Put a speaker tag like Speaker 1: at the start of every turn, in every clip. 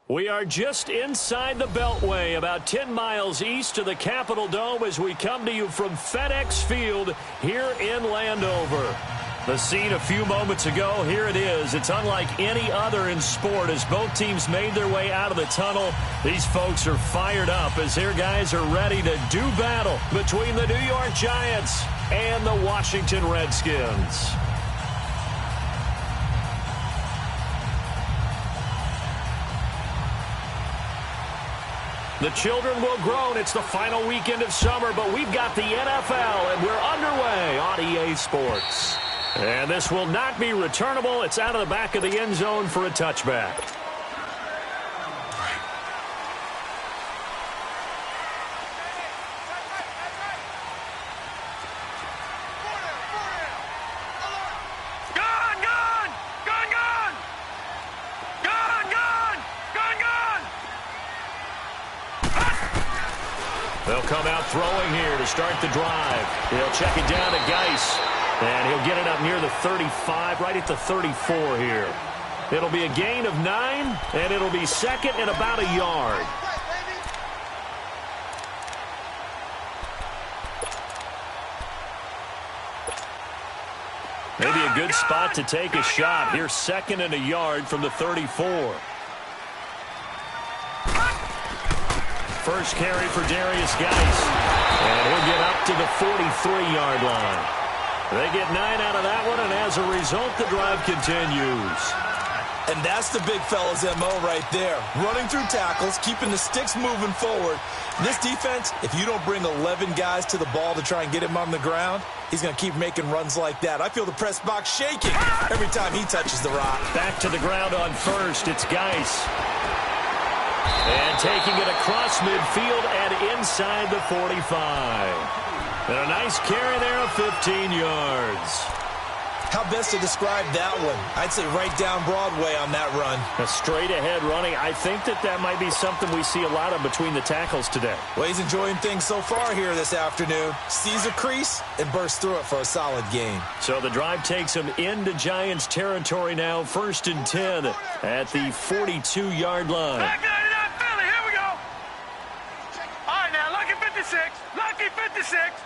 Speaker 1: We are just inside the Beltway, about 10 miles east of the Capitol Dome as we come to you from FedEx Field here in Landover. The scene a few moments ago, here it is. It's unlike any other in sport as both teams made their way out of the tunnel. These folks are fired up as their guys are ready to do battle between the New York Giants and the Washington Redskins. The children will groan. It's the final weekend of summer, but we've got the NFL, and we're underway on EA Sports. And this will not be returnable. It's out of the back of the end zone for a touchback. They'll come out throwing here to start the drive. He'll check it down to Geis. And he'll get it up near the 35, right at the 34 here. It'll be a gain of 9, and it'll be second and about a yard. Maybe a good spot to take a shot. Here's second and a yard from the 34. First carry for Darius Geis. And he'll get up to the 43-yard line. They get 9 out of that one, and as a result, the drive continues.
Speaker 2: And that's the big fella's MO right there. Running through tackles, keeping the sticks moving forward. This defense, if you don't bring 11 guys to the ball to try and get him on the ground, he's going to keep making runs like that. I feel the press box shaking every time he touches the rock.
Speaker 1: Back to the ground on first. It's Geis. And taking it across midfield and inside the 45. And a nice carry there of 15 yards.
Speaker 2: How best to describe that one? I'd say right down Broadway on that run.
Speaker 1: A straight ahead running. I think that might be something we see a lot of between the tackles today.
Speaker 2: Well, he's enjoying things so far here this afternoon. Sees a crease and bursts through it for a solid gain.
Speaker 1: So the drive takes him into Giants territory now. 1st and 10 at the 42-yard line.
Speaker 3: Back it up, Philly. Here we go. All right, now, lucky 56. Lucky 56.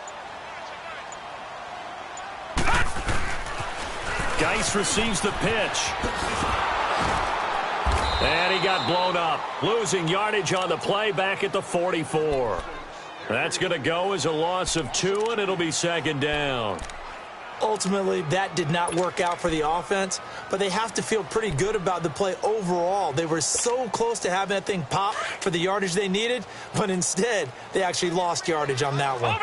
Speaker 1: Geis receives the pitch. And he got blown up. Losing yardage on the play back at the 44. That's going to go as a loss of 2, and it'll be second down.
Speaker 2: Ultimately, that did not work out for the offense, but they have to feel pretty good about the play overall. They were so close to having that thing pop for the yardage they needed, but instead, they actually lost yardage on that one.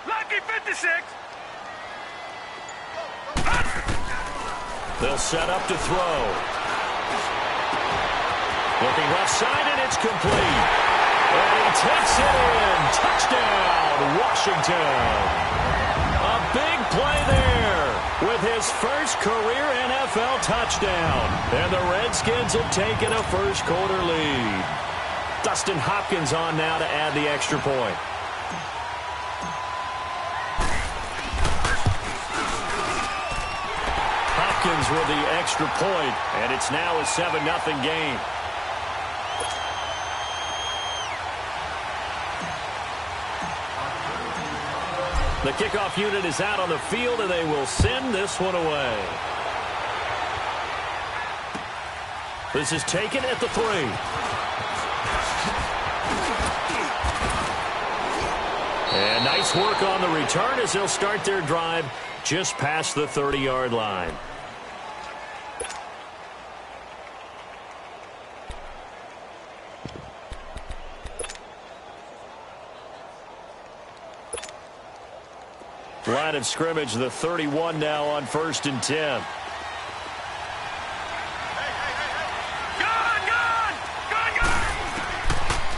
Speaker 3: Lucky 56.
Speaker 1: They'll set up to throw. Looking left side, and it's complete. And he takes it in. Touchdown, Washington. A big play there with his first career NFL touchdown. And the Redskins have taken a first-quarter lead. Dustin Hopkins on now to add the extra point. Hopkins with the extra point, and it's now a 7-0 game. The kickoff unit is out on the field, and they will send this one away. This is taken at the 3. And nice work on the return as they'll start their drive just past the 30-yard line. Line of scrimmage, the 31 now on 1st and 10.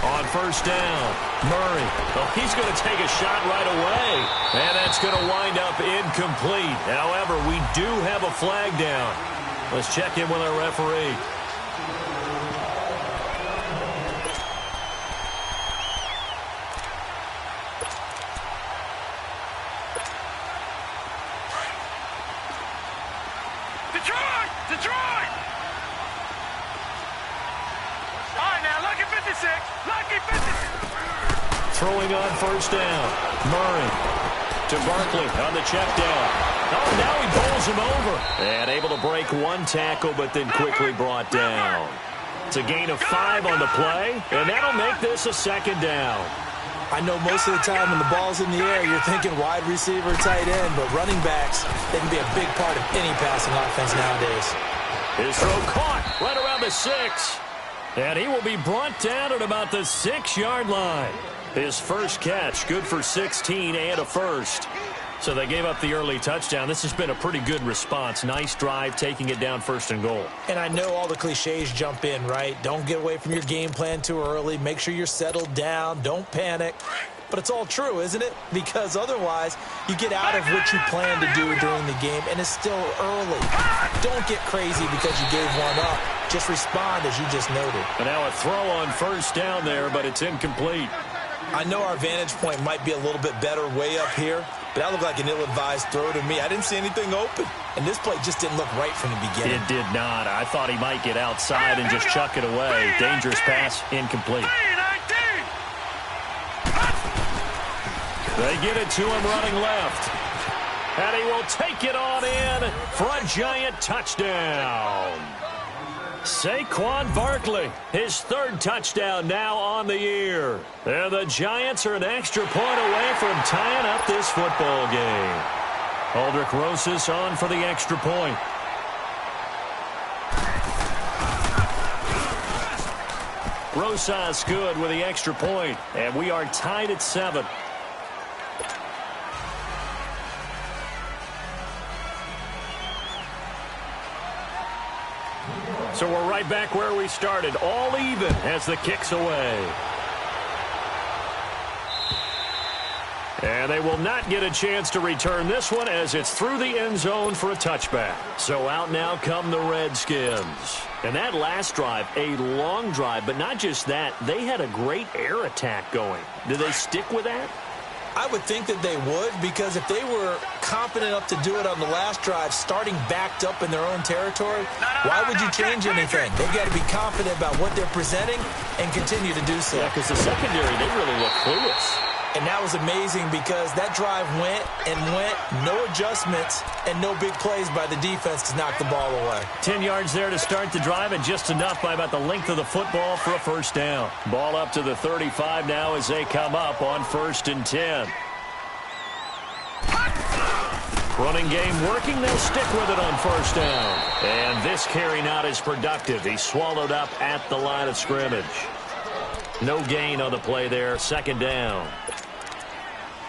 Speaker 1: On first down, Murray. Oh, he's going to take a shot right away. And that's going to wind up incomplete. However, we do have a flag down. Let's check in with our referee. throwing on first down. Murray to Barkley on the check down. Oh, now he bowls him over. And able to break one tackle, but then quickly brought down. It's a gain of 5 on the play, and that'll make this a second down.
Speaker 2: I know most of the time when the ball's in the air, you're thinking wide receiver, tight end, but running backs, they can be a big part of any passing offense nowadays.
Speaker 1: His throw caught right around the 6. And he will be brought down at about the 6-yard line. His first catch, good for 16 and a first. So they gave up the early touchdown. This has been a pretty good response. Nice drive, taking it down 1st and goal.
Speaker 2: And I know all the cliches jump in, right? Don't get away from your game plan too early. Make sure you're settled down. Don't panic. But it's all true, isn't it? Because otherwise, you get out of what you plan to do during the game, and it's still early. Don't get crazy because you gave one up. Just respond as you just noted.
Speaker 1: And now a throw on first down there, but it's incomplete.
Speaker 2: I know our vantage point might be a little bit better way up here, but that looked like an ill-advised throw to me. I didn't see anything open, and this play just didn't look right from the beginning.
Speaker 1: It did not. I thought he might get outside and just chuck it away. Dangerous pass, incomplete. They get it to him running left. And he will take it on in for a giant touchdown. Saquon Barkley, his 3rd touchdown now on the year. And the Giants are an extra point away from tying up this football game. Aldrich Rosas on for the extra point. Rosas good with the extra point, and we are tied at 7. So we're right back where we started, all even as the kick's away. And they will not get a chance to return this one as it's through the end zone for a touchback. So out now come the Redskins. And that last drive, a long drive, but not just that, they had a great air attack going. Do they stick with that?
Speaker 2: I would think that they would, because if they were confident enough to do it on the last drive, starting backed up in their own territory, why would you change anything? They've got to be confident about what they're presenting and continue to do so.
Speaker 1: Yeah, because the secondary, they really look clueless.
Speaker 2: And that was amazing because that drive went and went, no adjustments, and no big plays by the defense to knock the ball away.
Speaker 1: 10 yards there to start the drive, and just enough by about the length of the football for a first down. Ball up to the 35 now as they come up on 1st and 10. Running game working, they'll stick with it on first down. And this carry not as productive. He's swallowed up at the line of scrimmage. No gain on the play there, 2nd down.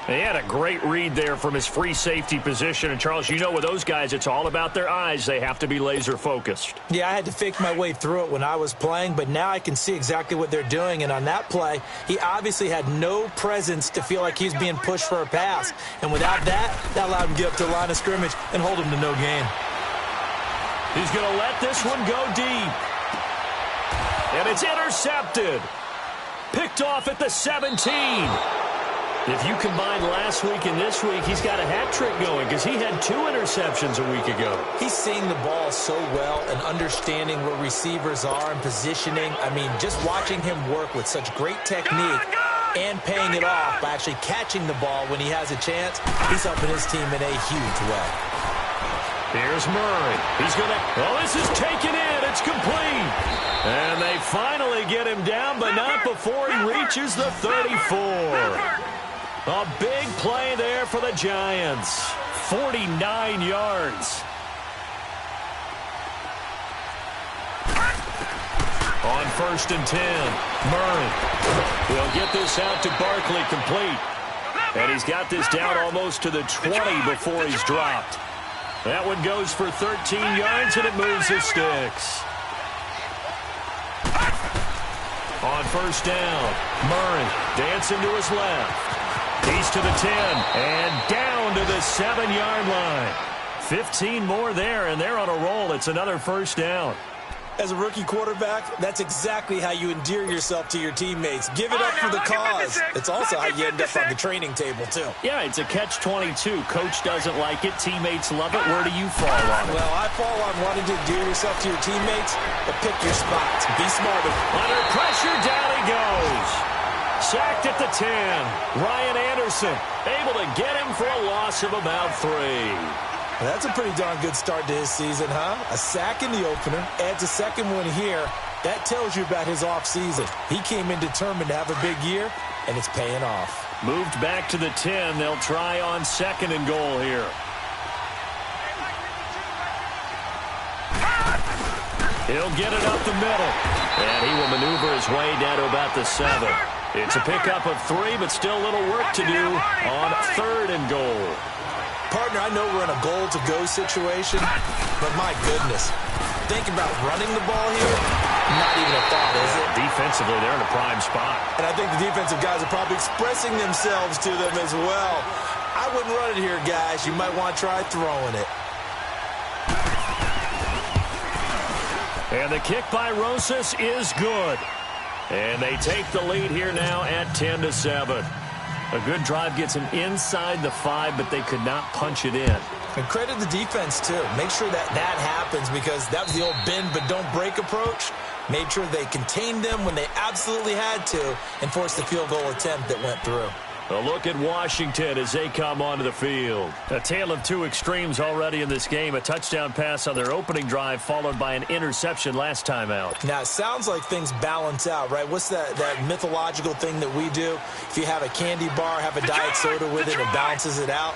Speaker 1: He had a great read there from his free safety position. And, Charles, you know with those guys, it's all about their eyes. They have to be laser focused.
Speaker 2: Yeah, I had to fake my way through it when I was playing, but now I can see exactly what they're doing. And on that play, he obviously had no presence to feel like he's being pushed for a pass. And without that, that allowed him to get up to the line of scrimmage and hold him to no gain.
Speaker 1: He's going to let this one go deep. And it's intercepted. Picked off at the 17. If you combine last week and this week, he's got a hat trick going because he had 2 interceptions a week ago.
Speaker 2: He's seeing the ball so well and understanding where receivers are and positioning. I mean, just watching him work with such great technique and paying it off by actually catching the ball when he has a chance, he's helping his team in a huge way.
Speaker 1: Here's Murray. He's going to... Oh, this is taken in. It's complete. And they finally get him down, but not before he reaches the 34. A big play there for the Giants. 49 yards. On 1st and 10, Murray will get this out to Barkley complete. And he's got this down almost to the 20 before he's dropped. That one goes for 13 yards, and it moves the sticks. On 1st down, Murray dancing to his left. He's to the 10 and down to the 7-yard line. 15 more there, and they're on a roll. It's another first down.
Speaker 2: As a rookie quarterback, that's exactly how you endear yourself to your teammates. Give it up for the cause. It's also how you end up on the training table, too.
Speaker 1: Yeah, it's a catch-22. Coach doesn't like it. Teammates love it. Where do you fall on it?
Speaker 2: Well, I fall on wanting to endear yourself to your teammates, but pick your spots. Be smart.
Speaker 1: Under pressure, down he goes. Sacked at the 10. Ryan Anderson able to get him for a loss of about 3.
Speaker 2: Well, that's a pretty darn good start to his season, huh? A sack in the opener, adds a second one here. That tells you about his offseason. He came in determined to have a big year, and it's paying off.
Speaker 1: Moved back to the 10. They'll try on 2nd and goal here. He'll get it up the middle. And he will maneuver his way down to about the 7. It's a pickup of 3, but still a little work to do on 3rd and goal.
Speaker 2: Partner, I know we're in a goal-to-go situation, but my goodness, think about running the ball here, not even a thought, is it?
Speaker 1: Defensively, they're in a prime spot.
Speaker 2: And I think the defensive guys are probably expressing themselves to them as well. I wouldn't run it here, guys. You might want to try throwing it.
Speaker 1: And the kick by Rosas is good. And they take the lead here now at 10-7. A good drive gets them inside the 5, but they could not punch it in.
Speaker 2: And credit the defense, too. Make sure that happens, because that was the old bend but don't break approach. Made sure they contained them when they absolutely had to and forced the field goal attempt that went through.
Speaker 1: A look at Washington as they come onto the field. A tale of two extremes already in this game. A touchdown pass on their opening drive followed by an interception last time out.
Speaker 2: Now, it sounds like things balance out, right? What's that mythological thing that we do? If you have a candy bar, have a diet soda with it, it balances it out.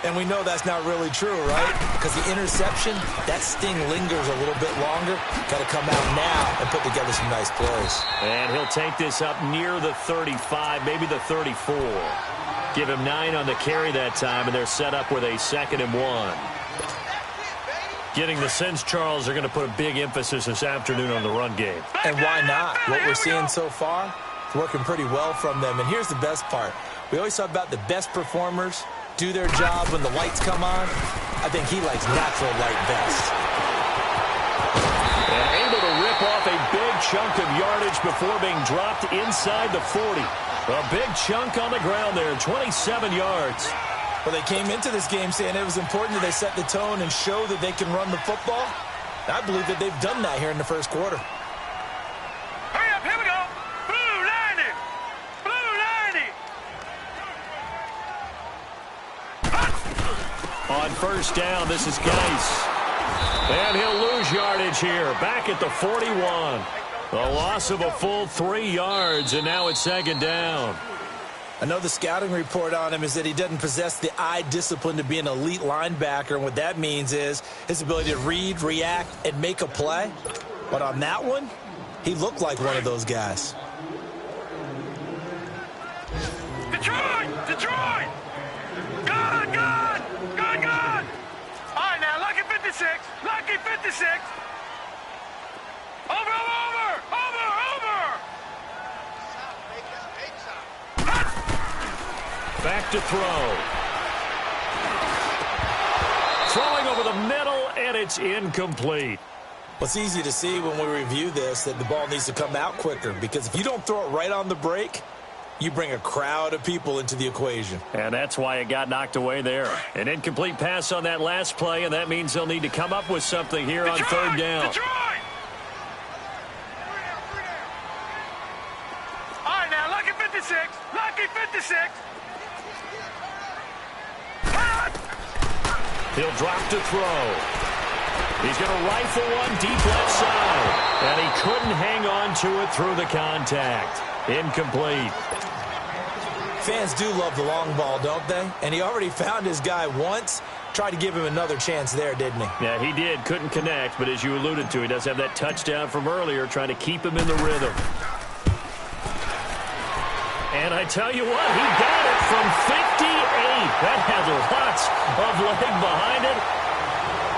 Speaker 2: And we know that's not really true, right? Because the interception, that sting lingers a little bit longer. Got to come out now and put together some nice plays.
Speaker 1: And he'll take this up near the 35, maybe the 34. Give him 9 on the carry that time, and they're set up with a 2nd and 1. Getting the sense, Charles, are going to put a big emphasis this afternoon on the run game.
Speaker 2: And why not? What we're seeing so far, it's working pretty well from them. And here's the best part. We always talk about the best performers do their job when the lights come on. I think he likes natural light best.
Speaker 1: And able to rip off a big chunk of yardage before being dropped inside the 40. A big chunk on the ground there, 27 yards.
Speaker 2: Well, they came into this game saying it was important that they set the tone and show that they can run the football. I believe that they've done that here in the first quarter.
Speaker 3: Hurry up, here we go. Blue 90. Blue 90.
Speaker 1: On first down, this is Geis. And he'll lose yardage here, back at the 41. A loss of a full 3 yards, and now it's 2nd down.
Speaker 2: I know the scouting report on him is that he doesn't possess the eye discipline to be an elite linebacker, and what that means is his ability to read, react, and make a play. But on that one, he looked like one of those guys.
Speaker 3: Detroit! Detroit! Good, good! Good, good! All right, now, lucky 56. Lucky 56. Over, over, over, over!
Speaker 1: Back to throw. Throwing over the middle, and it's incomplete.
Speaker 2: Well, it's easy to see when we review this that the ball needs to come out quicker, because if you don't throw it right on the break, you bring a crowd of people into the equation.
Speaker 1: And that's why it got knocked away there. An incomplete pass on that last play, and that means they'll need to come up with something here on 3rd down.
Speaker 3: Detroit! All right, now, lucky 56. Lucky 56.
Speaker 1: He'll drop to throw. He's going to rifle one deep left side. And he couldn't hang on to it through the contact. Incomplete.
Speaker 2: Fans do love the long ball, don't they? And he already found his guy once. Tried to give him another chance there, didn't he?
Speaker 1: Yeah, he did. Couldn't connect, but as you alluded to, he does have that touchdown from earlier, trying to keep him in the rhythm. And I tell you what, he got it from 58. That had lots of leg behind it.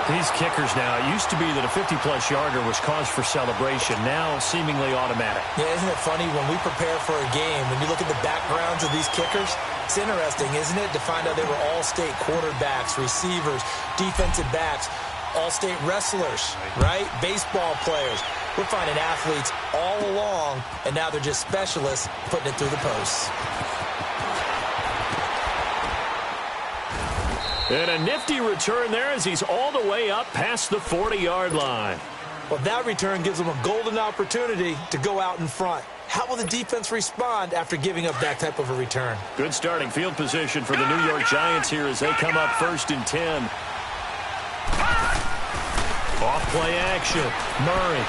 Speaker 1: These kickers now, it used to be that a 50-plus yarder was cause for celebration. Now, seemingly automatic.
Speaker 2: Yeah, isn't it funny when we prepare for a game, when you look at the backgrounds of these kickers, it's interesting, isn't it, to find out they were all-state quarterbacks, receivers, defensive backs, all-state wrestlers, right? Baseball players. We're finding athletes all along, and now they're just specialists putting it through the posts.
Speaker 1: And a nifty return there as he's all the way up past the 40-yard line.
Speaker 2: Well, that return gives them a golden opportunity to go out in front. How will the defense respond after giving up that type of a return?
Speaker 1: Good starting field position for the New York Giants here as they come up 1st and 10. Off play action. Murray.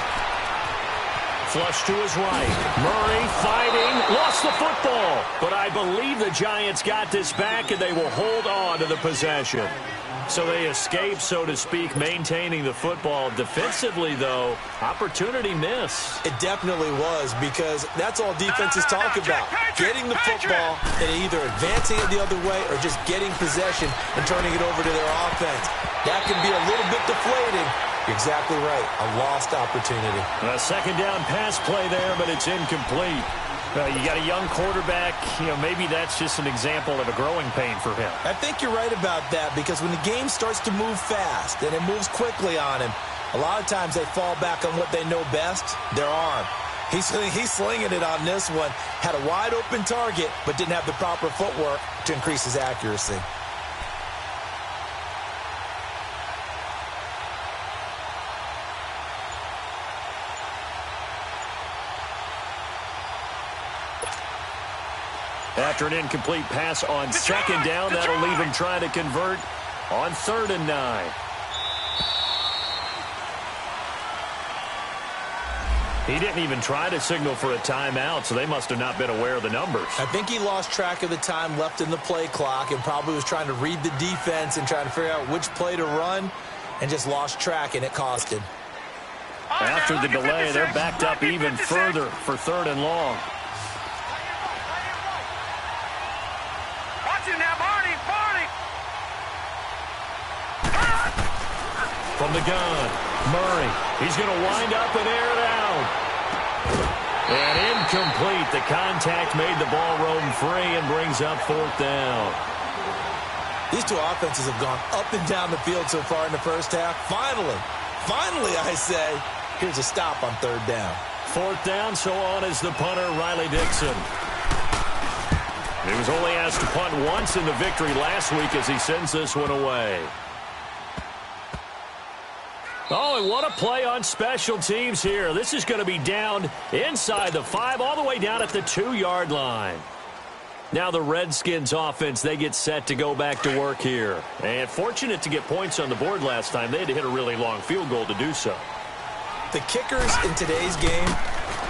Speaker 1: Flush to his right. Murray fighting. Lost the football. But I believe the Giants got this back, and they will hold on to the possession. So they escape, so to speak, maintaining the football. Defensively, though, opportunity miss.
Speaker 2: It definitely was, because that's all defenses talk about. Getting the football and either advancing it the other way or just getting possession and turning it over to their offense. That can be a little bit deflating. You're exactly right. A lost opportunity.
Speaker 1: A second down pass play there, but it's incomplete. You got a young quarterback. Maybe that's just an example of a growing pain for him.
Speaker 2: I think you're right about that, because when the game starts to move fast and it moves quickly on him, a lot of times they fall back on what they know best, their arm. He's slinging it on this one. Had a wide open target, but didn't have the proper footwork to increase his accuracy.
Speaker 1: After an incomplete pass on second down, that'll leave him trying to convert on 3rd and 9. He didn't even try to signal for a timeout, so they must have not been aware of the numbers.
Speaker 2: I think he lost track of the time left in the play clock and probably was trying to read the defense and trying to figure out which play to run, and just lost track, and it cost him.
Speaker 1: After the delay, they're backed up even further for 3rd and long. From the gun, Murray. He's going to wind up and air it out. And incomplete. The contact made the ball roam free and brings up 4th down.
Speaker 2: These two offenses have gone up and down the field so far in the first half. Finally, I say, here's a stop on 3rd down.
Speaker 1: 4th down, so on is the punter, Riley Dixon. He was only asked to punt once in the victory last week as he sends this one away. Oh, and what a play on special teams here. This is going to be down inside the 5, all the way down at the 2-yard line. Now the Redskins offense, they get set to go back to work here. And fortunate to get points on the board last time. They had to hit a really long field goal to do so.
Speaker 2: The kickers in today's game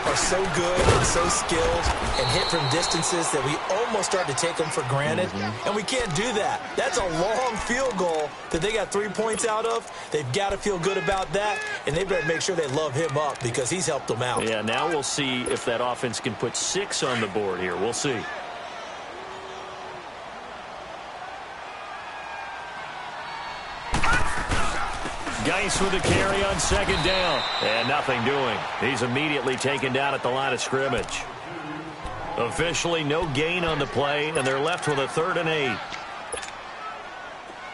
Speaker 2: are so good and so skilled and hit from distances that we almost start to take them for granted. And we can't do that. That's a long field goal that they got 3 points out of. They've got to feel good about that, and they better make sure they love him up because he's helped them out.
Speaker 1: Yeah, now we'll see if that offense can put 6 on the board here. We'll see. Gaints with a carry on 2nd down. And nothing doing. He's immediately taken down at the line of scrimmage. Officially no gain on the play, and they're left with a 3rd and 8.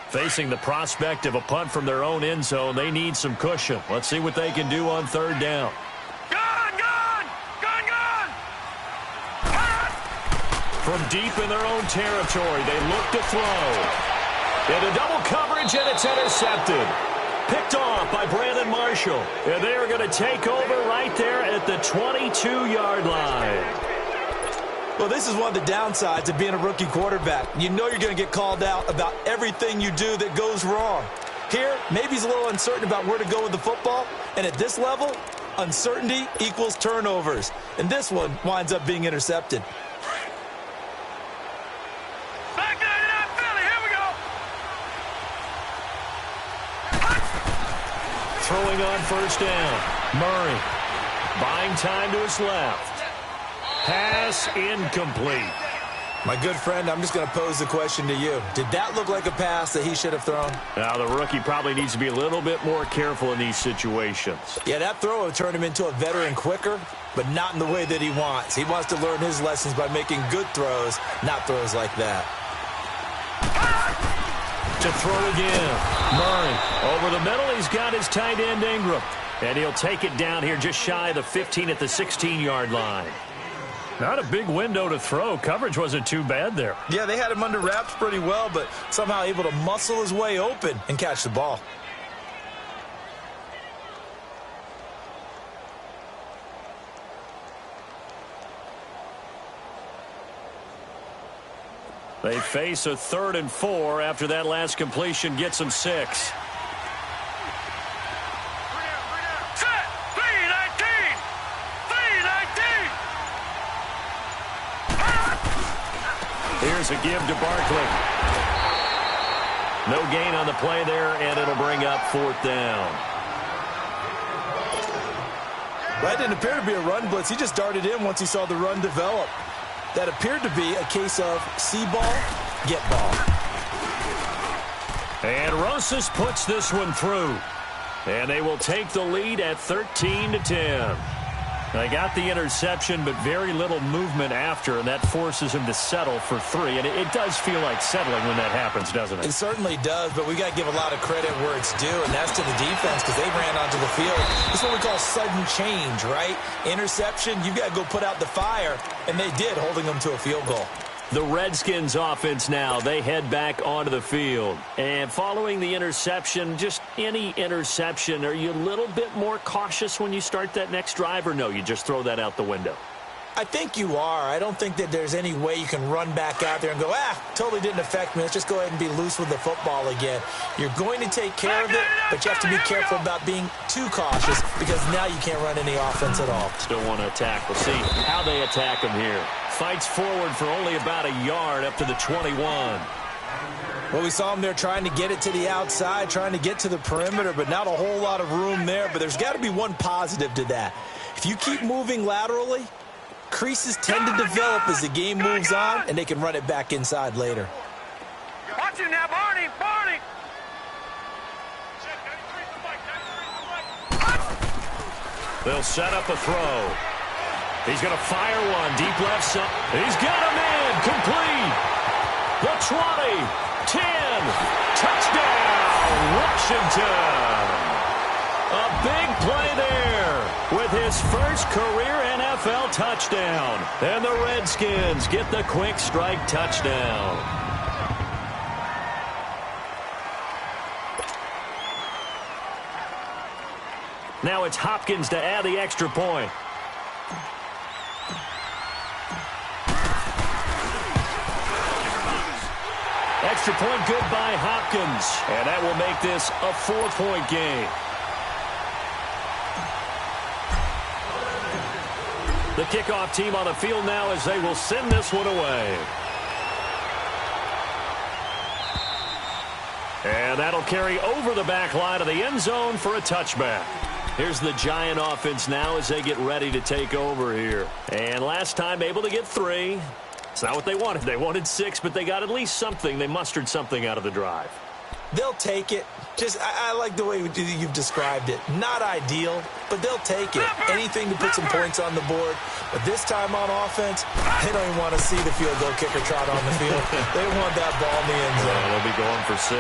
Speaker 1: Facing the prospect of a punt from their own end zone, they need some cushion. Let's see what they can do on 3rd down.
Speaker 3: Gun!
Speaker 1: From deep in their own territory, they look to throw. Into double coverage, and it's intercepted. Picked off by Brandon Marshall. And they are going to take over right there at the 22-yard line.
Speaker 2: Well, this is one of the downsides of being a rookie quarterback. You know you're going to get called out about everything you do that goes wrong. Here, maybe he's a little uncertain about where to go with the football. And at this level, uncertainty equals turnovers. And this one winds up being intercepted.
Speaker 1: Throwing on 1st down. Murray buying time to his left. Pass incomplete.
Speaker 2: My good friend, I'm just going to pose the question to you. Did that look like a pass that he should have thrown?
Speaker 1: Now, the rookie probably needs to be a little bit more careful in these situations.
Speaker 2: Yeah, that throw would turn him into a veteran quicker, but not in the way that he wants. He wants to learn his lessons by making good throws, not throws like that.
Speaker 1: To throw again. Murray over the middle. He's got his tight end Ingram. And he'll take it down here just shy of the 15 at the 16-yard line. Not a big window to throw. Coverage wasn't too bad there.
Speaker 2: Yeah, they had him under wraps pretty well, but somehow able to muscle his way open and catch the ball.
Speaker 1: They face a 3rd and 4 after that last completion gets them 6.
Speaker 3: Set. 319. 319.
Speaker 1: Here's a give to Barkley. No gain on the play there, and it'll bring up 4th down.
Speaker 2: That didn't appear to be a run blitz. He just darted in once he saw the run develop. That appeared to be a case of see ball, get ball.
Speaker 1: And Rosas puts this one through. And they will take the lead at 13-10. They got the interception, but very little movement after, and that forces him to settle for 3. And it does feel like settling when that happens, doesn't it?
Speaker 2: It certainly does, but we got to give a lot of credit where it's due, and that's to the defense because they ran onto the field. This is what we call sudden change, right? Interception, you've got to go put out the fire, and they did, holding them to a field goal.
Speaker 1: The Redskins offense now, they head back onto the field. And following the interception, just any interception, are you a little bit more cautious when you start that next drive, or no, you just throw that out the window?
Speaker 2: I think you are. I don't think that there's any way you can run back out there and go, totally didn't affect me. Let's just go ahead and be loose with the football again. You're going to take care of it, but you have to be careful about being too cautious because now you can't run any offense at all.
Speaker 1: Still want to attack. We'll see how they attack him here. Fights forward for only about a yard up to the 21.
Speaker 2: Well, we saw him there trying to get it to the outside, trying to get to the perimeter, but not a whole lot of room there. But there's got to be one positive to that. If you keep moving laterally, creases tend to develop as the game moves on, and they can run it back inside later.
Speaker 3: Watch him now, Barney. Barney.
Speaker 1: They'll set up a throw. He's going to fire one. Deep left side. He's got him in. Complete. The 20. 10. Touchdown, Washington. A big play there with his first career NFL touchdown. And the Redskins get the quick strike touchdown. Now it's Hopkins to add the extra point. Extra point good by Hopkins. And that will make this a 4-point game. The kickoff team on the field now as they will send this one away. And that'll carry over the back line of the end zone for a touchback. Here's the Giant offense now as they get ready to take over here. And last time able to get 3. It's not what they wanted. They wanted 6, but they got at least something. They mustered something out of the drive.
Speaker 2: They'll take it. I like the way you've described it. Not ideal, but they'll take it. Anything to put some points on the board. But this time on offense, they don't even want to see the field goal kicker trot on the field. They want that ball in the end zone.
Speaker 1: Yeah, they'll be going for 6.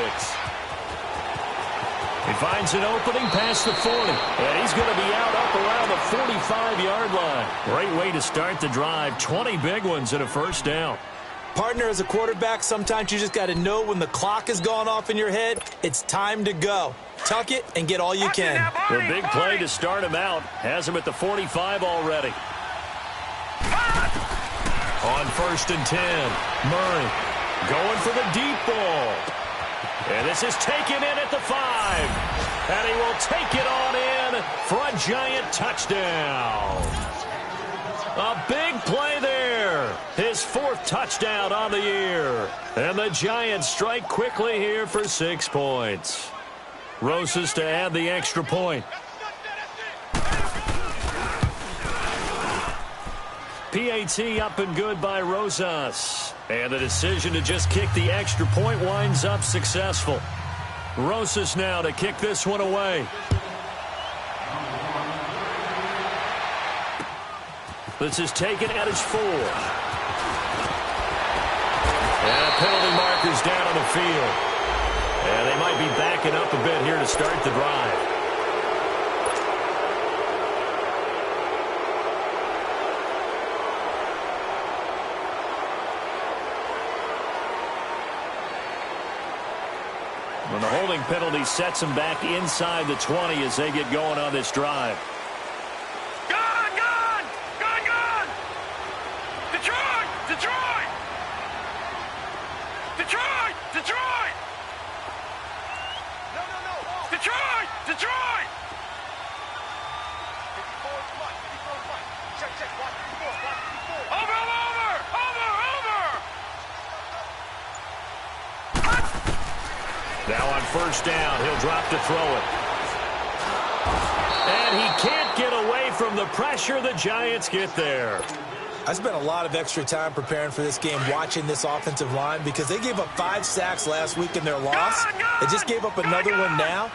Speaker 1: He finds an opening past the 40. And he's going to be out up around the 45-yard line. Great way to start the drive. 20 big ones and a first down.
Speaker 2: Partner, as a quarterback, sometimes you just got to know when the clock has gone off in your head, it's time to go. Tuck it and get all you can.
Speaker 1: The big play to start him out has him at the 45 already. On 1st and 10, Murray going for the deep ball. And this is taken in at the 5. And he will take it on in for a Giant touchdown. A big play there. His 4th touchdown on the year. And the Giants strike quickly here for 6 points. Rosas to add the extra point. PAT up and good by Rosas. And the decision to just kick the extra point winds up successful. Rosas now to kick this one away. This is taken at his 4. And penalty markers down on the field. And they might be backing up a bit here to start the drive. When the holding penalty sets them back inside the 20 as they get going on this drive. Now on first down, he'll drop to throw it. And he can't get away from the pressure. The Giants get there.
Speaker 2: I spent a lot of extra time preparing for this game, watching this offensive line, because they gave up 5 sacks last week in their loss. They just gave up another one now.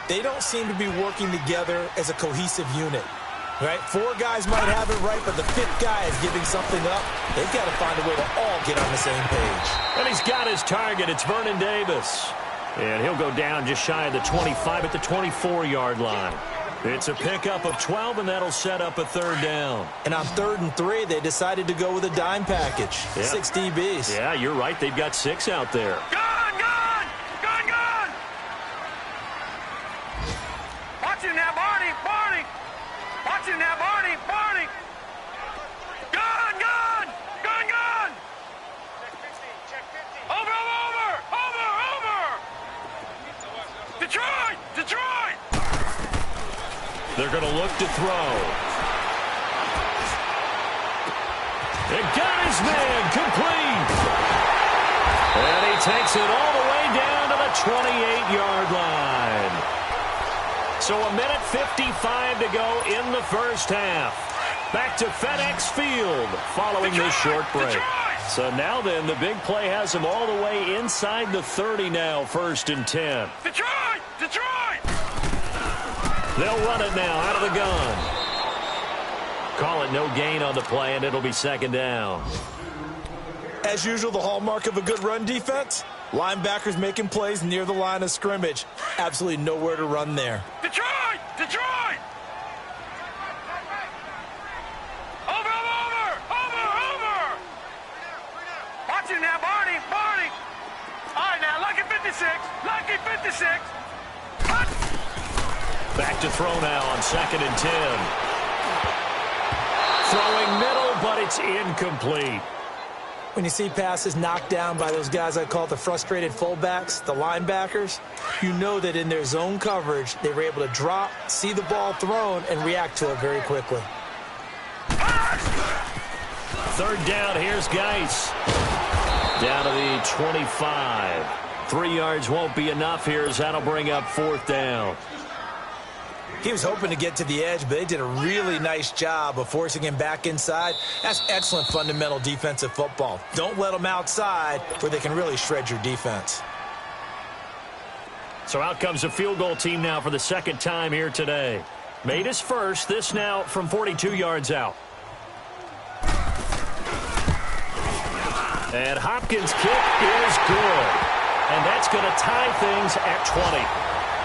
Speaker 2: They don't seem to be working together as a cohesive unit. Right? 4 guys might have it right, but the 5th guy is giving something up. They've got to find a way to all get on the same page.
Speaker 1: And he's got his target. It's Vernon Davis. And he'll go down just shy of the 25 at the 24-yard line. It's a pickup of 12, and that'll set up a third down.
Speaker 2: And on 3rd and 3, they decided to go with a dime package. 6 DBs.
Speaker 1: Yeah, you're right. They've got 6 out there.
Speaker 3: Gun! Watch him now, Barney! Watch him now, Barney! Gun! Over! Detroit!
Speaker 1: They're going to look to throw. It got his man complete. And he takes it all the way down to the 28-yard line. So a minute 55 to go in the first half. Back to FedEx Field following this short break. So now then, the big play has him all the way inside the 30 now, 1st and 10.
Speaker 3: Detroit!
Speaker 1: They'll run it now out of the gun. Call it no gain on the play, and it'll be 2nd down.
Speaker 2: As usual, the hallmark of a good run defense, linebackers making plays near the line of scrimmage. Absolutely nowhere to run there.
Speaker 3: Detroit! Over! Watch him now, Barney! All right, now, lucky 56!
Speaker 1: Back to throw now on 2nd and 10. Throwing middle, but it's incomplete.
Speaker 2: When you see passes knocked down by those guys I call the frustrated fullbacks, the linebackers, you know that in their zone coverage, they were able to drop, see the ball thrown, and react to it very quickly.
Speaker 1: 3rd down, here's Gaints. Down to the 25. 3 yards won't be enough here as that'll bring up 4th down.
Speaker 2: He was hoping to get to the edge, but they did a really nice job of forcing him back inside. That's excellent fundamental defensive football. Don't let them outside where they can really shred your defense.
Speaker 1: So out comes a field goal team now for the 2nd time here today. Made his first, this now from 42 yards out. And Hopkins' kick is good. And that's going to tie things at 20.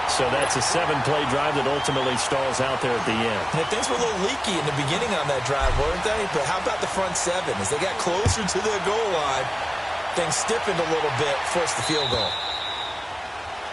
Speaker 1: So that's a 7-play drive that ultimately stalls out there at the end.
Speaker 2: And things were a little leaky in the beginning on that drive, weren't they? But how about the front 7? As they got closer to their goal line, things stiffened a little bit, forced the field goal.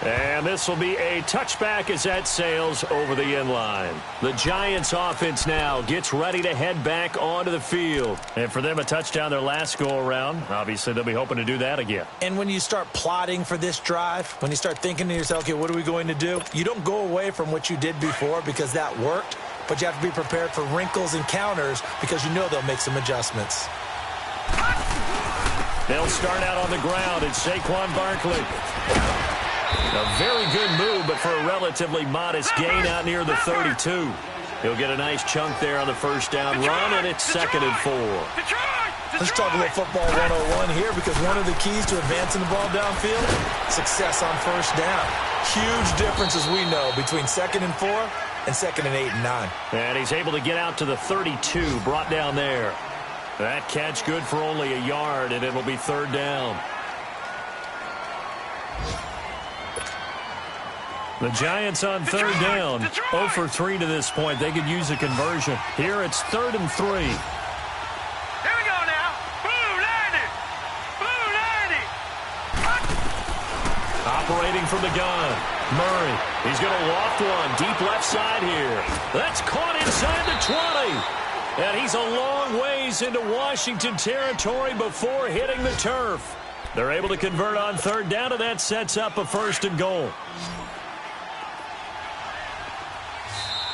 Speaker 1: And this will be a touchback as that sails over the end line. The Giants offense now gets ready to head back onto the field. And for them, a touchdown their last go-around. Obviously, they'll be hoping to do that again.
Speaker 2: And when you start plotting for this drive, when you start thinking to yourself, okay, what are we going to do? You don't go away from what you did before because that worked, but you have to be prepared for wrinkles and counters because you know they'll make some adjustments.
Speaker 1: They'll start out on the ground. It's Saquon Barkley. A very good move, but for a relatively modest gain out near the 32. He'll get a nice chunk there on the first down run, and it's 2nd and 4.
Speaker 2: Let's talk a little football 101 here, because one of the keys to advancing the ball downfield, success on first down. Huge difference, as we know, between 2nd and 4 and 2nd and 8 and 9.
Speaker 1: And he's able to get out to the 32, brought down there. That catch good for only a yard, and it'll be 3rd down. The Giants on 3rd down. 0 for 3 to this point. They could use a conversion. Here it's 3rd and 3.
Speaker 3: Here we go now. Blue landed.
Speaker 1: Operating from the gun. Murray. He's going to loft one. Deep left side here. That's caught inside the 20. And he's a long ways into Washington territory before hitting the turf. They're able to convert on 3rd down, and that sets up a 1st and goal.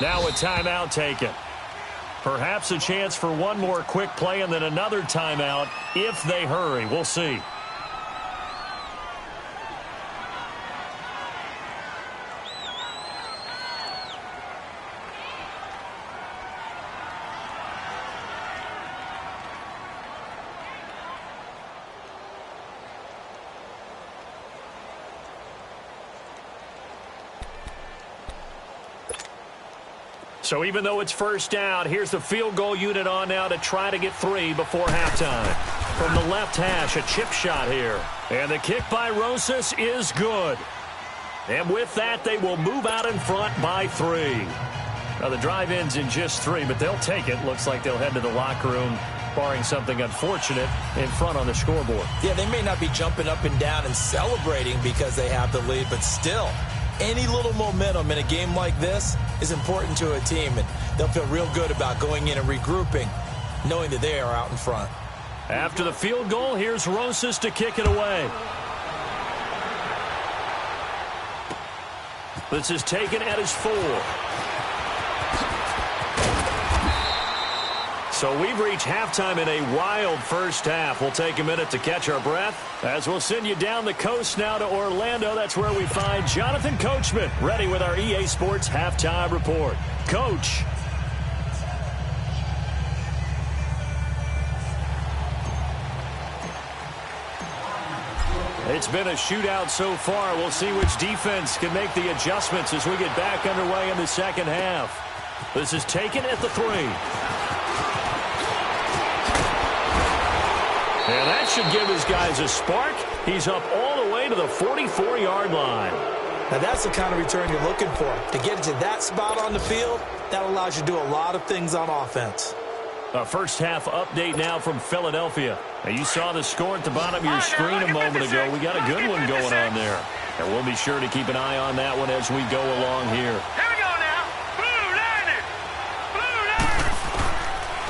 Speaker 1: Now a timeout taken. Perhaps a chance for one more quick play and then another timeout if they hurry. We'll see. So even though it's first down, here's the field goal unit on now to try to get 3 before halftime. From the left hash, a chip shot here. And the kick by Rosas is good. And with that, they will move out in front by 3. Now, the drive ends in just 3, but they'll take it. Looks like they'll head to the locker room, barring something unfortunate, in front on the scoreboard.
Speaker 2: Yeah, they may not be jumping up and down and celebrating because they have the lead, but still, any little momentum in a game like this is important to a team, and they'll feel real good about going in and regrouping, knowing that they are out in front.
Speaker 1: After the field goal, here's Rosas to kick it away. This is taken at his 4. So we've reached halftime in a wild first half. We'll take a minute to catch our breath as we'll send you down the coast now to Orlando. That's where we find Jonathan Coachman ready with our EA Sports Halftime Report. Coach. It's been a shootout so far. We'll see which defense can make the adjustments as we get back underway in the second half. This is taken at the 3. And that should give his guys a spark. He's up all the way to the 44-yard line.
Speaker 2: Now, that's the kind of return you're looking for. To get it to that spot on the field, that allows you to do a lot of things on offense.
Speaker 1: A first-half update now from Philadelphia. Now, you saw the score at the bottom of your screen a moment ago. We got a good one going on there. And we'll be sure to keep an eye on that one as we go along here.
Speaker 3: Here we go now. Blue Niners. Blue Niners.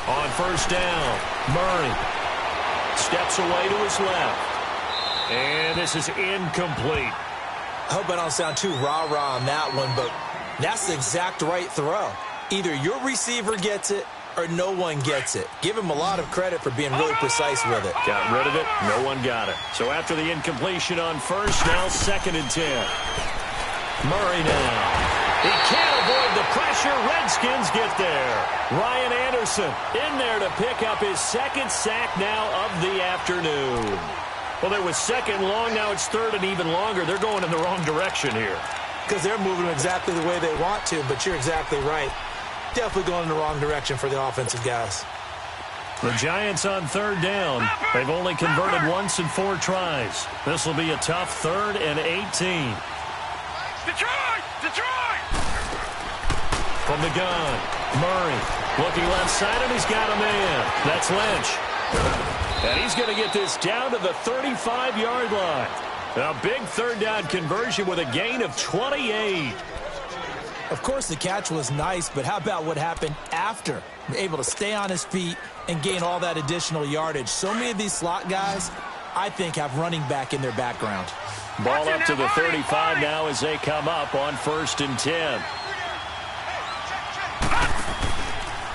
Speaker 1: On first down, Murray steps away to his left. And this is incomplete.
Speaker 2: I hope I don't sound too rah-rah on that one, but that's the exact right throw. Either your receiver gets it or no one gets it. Give him a lot of credit for being really precise with it.
Speaker 1: Got rid of it. No one got it. So after the incompletion on first, now 2nd and 10. Murray now. He can't avoid the pressure. Redskins get there. Ryan Anderson in there to pick up his 2nd sack now of the afternoon. Well, it was 2nd long. Now it's 3rd and even longer. They're going in the wrong direction here.
Speaker 2: Because they're moving exactly the way they want to, but you're exactly right. Definitely going in the wrong direction for the offensive guys.
Speaker 1: The Giants on 3rd down. They've only converted once in 4 tries. This will be a tough 3rd and 18.
Speaker 3: Detroit! Detroit!
Speaker 1: From the gun, Murray looking left side, and he's got a man. That's Lynch. And he's going to get this down to the 35-yard line. A big 3rd down conversion with a gain of 28.
Speaker 2: Of course, the catch was nice, but how about what happened after? Able to stay on his feet and gain all that additional yardage. So many of these slot guys, I think, have running back in their background.
Speaker 1: Ball up to the 35 now as they come up on 1st and 10.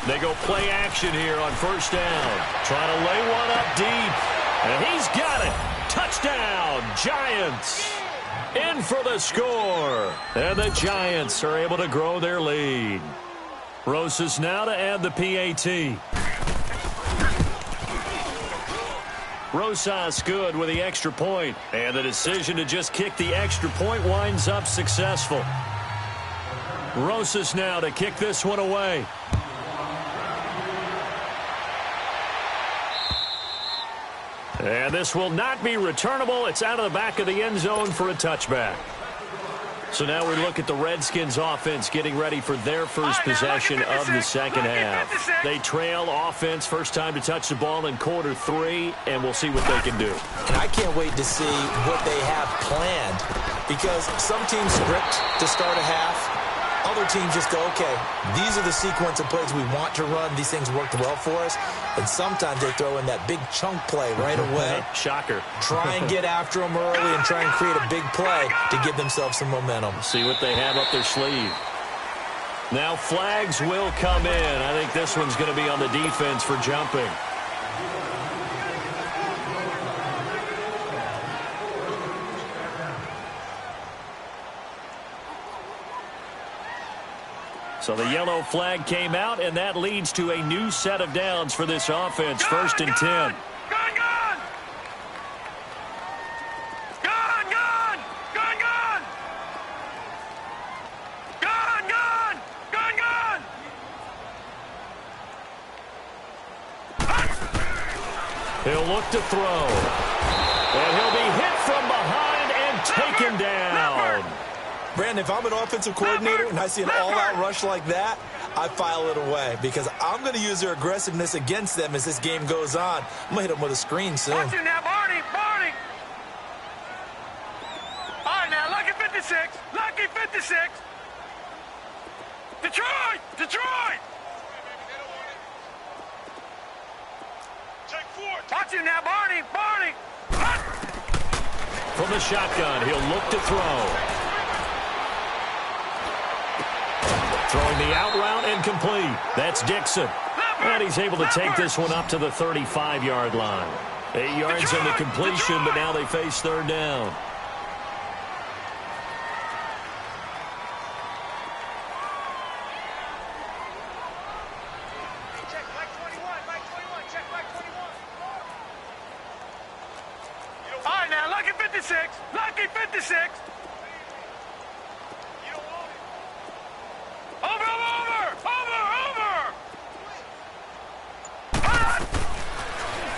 Speaker 1: They go play action here on 1st down. Trying to lay one up deep. And he's got it. Touchdown, Giants. In for the score. And the Giants are able to grow their lead. Rosas now to add the PAT. Rosas good with the extra point. And the decision to just kick the extra point winds up successful. Rosas now to kick this one away. And this will not be returnable. It's out of the back of the end zone for a touchback. So now we look at the Redskins offense getting ready for their first possession of the second half. They trail offense, first time to touch the ball in quarter 3, and we'll see what they can do.
Speaker 2: And I can't wait to see what they have planned, because some teams script to start a half. Other teams just go, okay, these are the sequence of plays we want to run. These things worked well for us. And sometimes they throw in that big chunk play right away.
Speaker 1: Shocker.
Speaker 2: Try and get after them early and try and create a big play to give themselves some momentum.
Speaker 1: See what they have up their sleeve. Now flags will come in. I think this one's going to be on the defense for jumping. So the yellow flag came out, and that leads to a new set of downs for this offense. 1st and 10.
Speaker 3: Gone! Gone! Gone! Gone! Gone! Gone! Gone! Gone! Gone! Gone!
Speaker 1: He'll look to throw. And he'll be hit from behind and taken down.
Speaker 2: Brandon, if I'm an offensive coordinator and I see an all-out rush like that, I file it away because I'm going to use their aggressiveness against them as this game goes on. I'm going to hit them with a screen soon.
Speaker 3: Watch it now, Barney. All right, now, lucky 56. Lucky 56. Detroit. Watch it now, Barney.
Speaker 1: From the shotgun, he'll look to throw. Throwing the out route and complete. That's Dixon. And he's able to take this one up to the 35-yard line. 8 yards on the completion, but now they face third down.
Speaker 3: All right, now, lucky 56. Lucky 56. Over.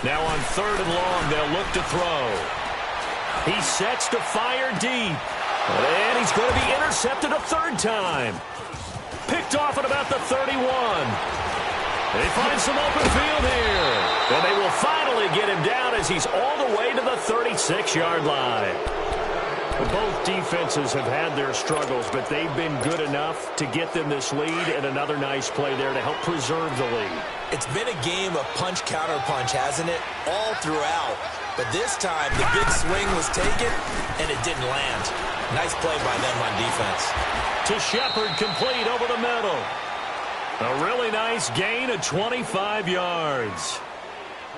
Speaker 1: Now on third and long, they'll look to throw. He sets to fire deep. And he's going to be intercepted a third time. Picked off at about the 31. They find some open field here. And they will finally get him down as he's all the way to the 36-yard line. Both defenses have had their struggles, but they've been good enough to get them this lead, and another nice play there to help preserve the lead.
Speaker 2: It's been a game of punch-counter-punch, hasn't it? All throughout. But this time, the big swing was taken, and it didn't land. Nice play by them on defense.
Speaker 1: To Shepard, complete over the middle. A really nice gain of 25 yards.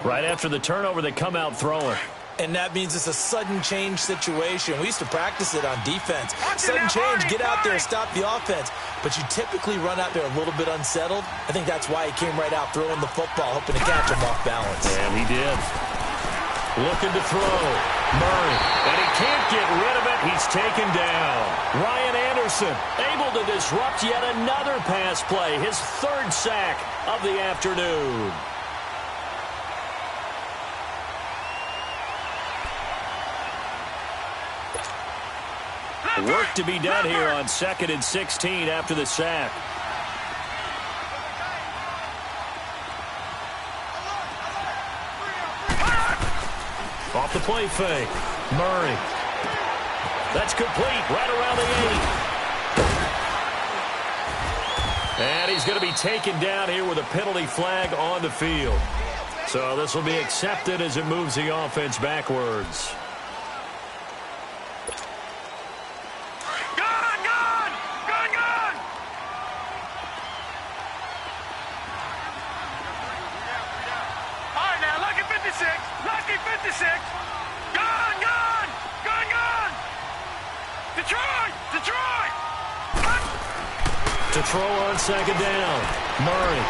Speaker 1: Right after the turnover, they come out throwing.
Speaker 2: And that means it's a sudden change situation. We used to practice it on defense. Sudden change, get out there, stop the offense. But you typically run out there a little bit unsettled. I think that's why he came right out throwing the football, hoping to catch him off balance.
Speaker 1: And he did. Looking to throw. Murray. And he can't get rid of it. He's taken down. Ryan Anderson able to disrupt yet another pass play. His third sack of the afternoon. Work to be done here on 2nd and 16 after the sack. Off the play fake. Murray. That's complete right around the 8. And he's going to be taken down here with a penalty flag on the field. So this will be accepted as it moves the offense backwards.
Speaker 3: Detroit!
Speaker 1: To throw on 2nd down. Murray.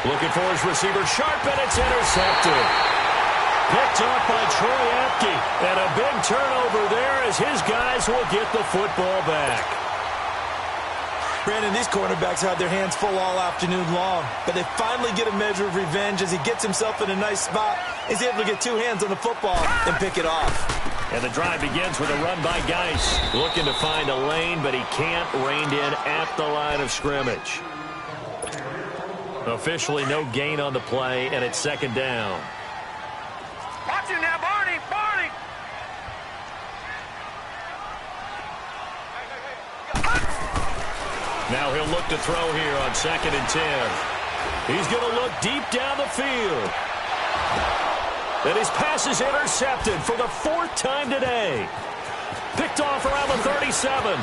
Speaker 1: Looking for his receiver. Sharp, and it's intercepted. Picked off by Troy Apke. And a big turnover there as his guys will get the football back.
Speaker 2: Brandon, these cornerbacks had their hands full all afternoon long, but they finally get a measure of revenge as he gets himself in a nice spot. He's able to get two hands on the football and pick it off.
Speaker 1: And the drive begins with a run by Geis. Looking to find a lane, but he can't. Reined in at the line of scrimmage. Officially no gain on the play, and it's 2nd down.
Speaker 3: Watch him now, Barney!
Speaker 1: Now he'll look to throw here on 2nd and 10. He's going to look deep down the field. And his pass is intercepted for the 4th time today. Picked off around the 37.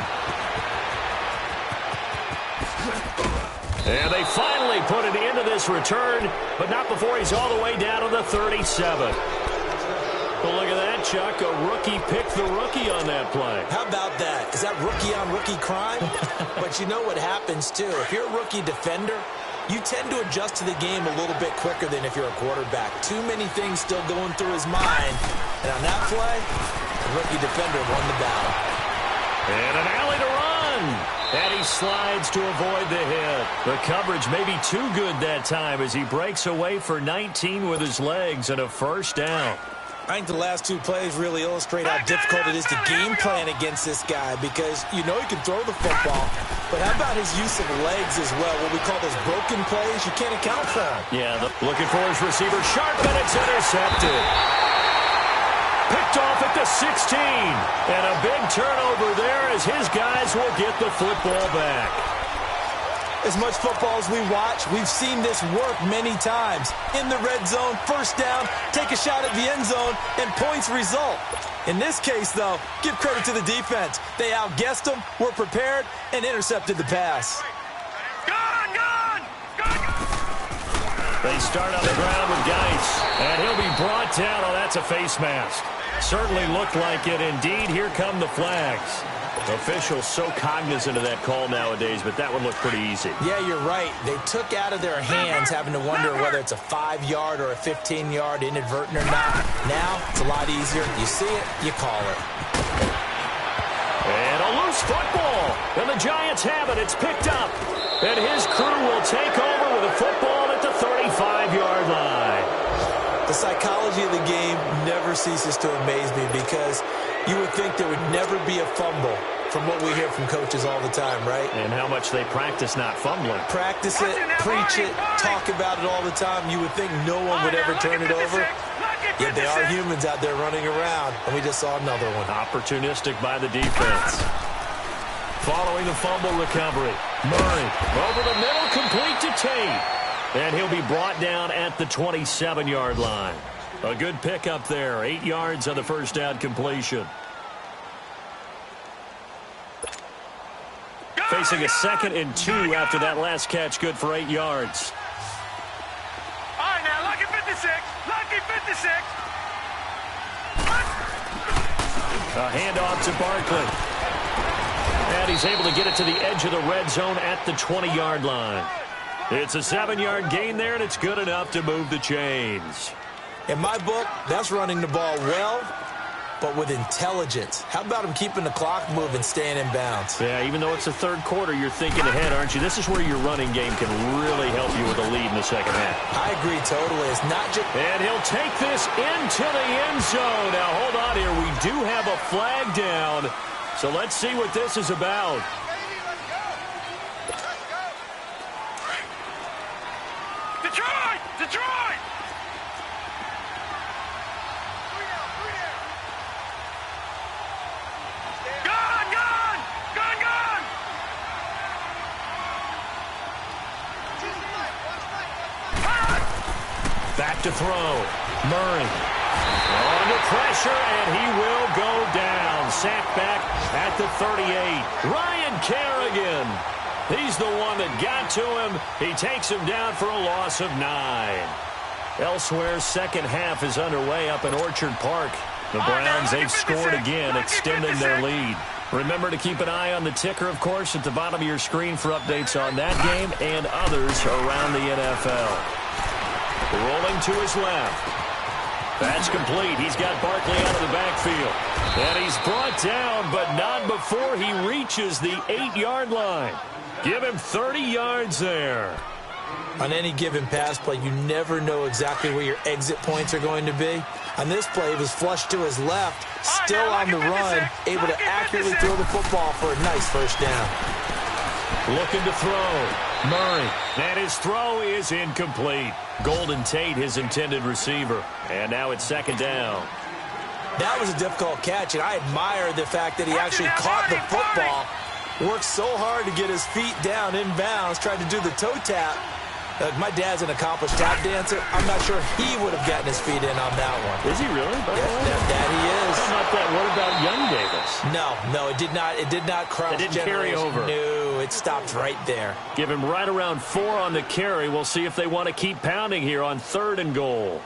Speaker 1: And they finally put an end to this return, but not before he's all the way down to the 37. Well, look at that, Chuck. A rookie picked the rookie on that play.
Speaker 2: How about that? Is that rookie-on-rookie crime? But you know what happens, too. If you're a rookie defender, you tend to adjust to the game a little bit quicker than if you're a quarterback. Too many things still going through his mind. And on that play, the rookie defender won the battle.
Speaker 1: And an alley to run. And he slides to avoid the hit. The coverage may be too good that time as he breaks away for 19 with his legs and a first down.
Speaker 2: I think the last two plays really illustrate how difficult it is to game plan against this guy because you know he can throw the football, but how about his use of legs as well? What we call those broken plays, you can't account for them.
Speaker 1: Yeah, looking for his receiver sharp, and it's intercepted. Picked off at the 16. And a big turnover there as his guys will get the football back.
Speaker 2: As much football as we watch, we've seen this work many times. In the red zone, first down, take a shot at the end zone, and points result. In this case, though, give credit to the defense. They outguessed them, were prepared, and intercepted the pass.
Speaker 1: They start on the ground with gaints, and he'll be brought down. Oh, that's a face mask. Certainly looked like it. Indeed, here come the flags. Officials so cognizant of that call nowadays, but that would look pretty easy.
Speaker 2: Yeah, you're right. They took out of their hands having to wonder whether it's a 5-yard or a 15-yard inadvertent or not. Now, it's a lot easier. You see it, you call it.
Speaker 1: And a loose football. And the Giants have it. It's picked up. And his crew will take over with a football at the 35-yard line.
Speaker 2: The psychology of the game never ceases to amaze me because you would think there would never be a fumble from what we hear from coaches all the time, right?
Speaker 1: And how much they practice not fumbling.
Speaker 2: Practice it, preach it, talk about it all the time. You would think no one would ever turn it over. Yet they are humans out there running around, and we just saw another one.
Speaker 1: Opportunistic by the defense. Following the fumble recovery, Murray over the middle, complete to Tate. And he'll be brought down at the 27-yard line. A good pickup there, 8 yards on the first down completion. Facing a 2nd and 2 after that last catch, good for 8 yards.
Speaker 3: All right, now, lucky 56. Lucky 56.
Speaker 1: A handoff to Barkley. And he's able to get it to the edge of the red zone at the 20-yard line. It's a 7-yard gain there, and it's good enough to move the chains.
Speaker 2: In my book, that's running the ball well, but with intelligence. How about him keeping the clock moving, staying in bounds?
Speaker 1: Yeah, even though it's the third quarter, you're thinking ahead, aren't you? This is where your running game can really help you with a lead in the second half.
Speaker 2: I agree totally. It's not just...
Speaker 1: And he'll take this into the end zone. Now, hold on here. We do have a flag down, so let's see what this is about.
Speaker 3: Detroit! Detroit! Gone! Gone! Gone! Gone!
Speaker 1: Back to throw. Murray. Under pressure, and he will go down. Sacked back at the 38. Ryan Kerrigan. He's the one that got to him. He takes him down for a loss of 9. Elsewhere, second half is underway up in Orchard Park. The Browns, they've scored again, extending their lead. Remember to keep an eye on the ticker, of course, at the bottom of your screen for updates on that game and others around the NFL. Rolling to his left. That's complete. He's got Barkley out of the backfield. And he's brought down, but not before he reaches the 8-yard line. Give him 30 yards there.
Speaker 2: On any given pass play, you never know exactly where your exit points are going to be. On this play, he was flushed to his left, still on the run, able to accurately throw the football for a nice first down.
Speaker 1: Looking to throw. Murray. And his throw is incomplete. Golden Tate, his intended receiver. And now it's second down.
Speaker 2: That was a difficult catch, and I admire the fact that he actually caught the football. Worked so hard to get his feet down in bounds, tried to do the toe tap. My dad's an accomplished tap dancer. I'm not sure he would have gotten his feet in on that one.
Speaker 1: Is he really?
Speaker 2: Yeah, that he is.
Speaker 1: What about young Davis?
Speaker 2: No, it did not. It did not cross.
Speaker 1: It didn't carry over.
Speaker 2: No, it stopped right there.
Speaker 1: Give him right around 4 on the carry. We'll see if they want to keep pounding here on 3rd and goal.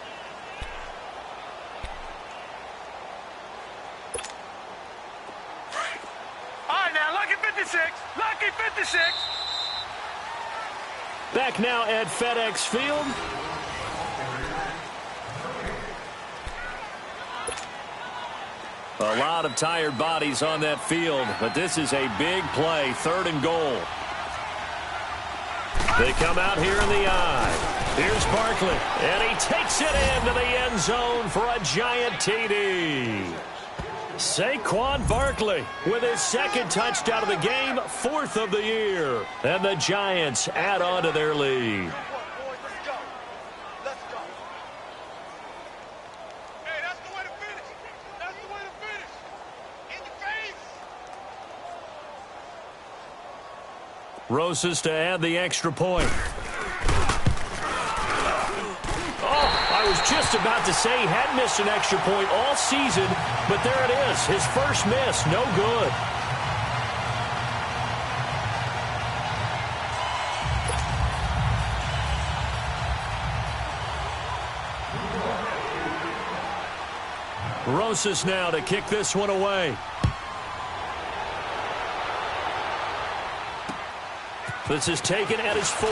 Speaker 3: All right, now, lucky 56. Lucky 56.
Speaker 1: Back now at FedEx Field. A A lot of tired bodies on that field, but this is a big play, 3rd and goal. They come out here in the eye. Here's Barkley, and he takes it into the end zone for a giant TD. Saquon Barkley with his 2nd touchdown of the game, 4th of the year. And the Giants add on to their lead. Rosas to add the extra point. I was just about to say he hadn't missed an extra point all season, but there it is. His first miss, no good. Rosas now to kick this one away. This is taken at his 4.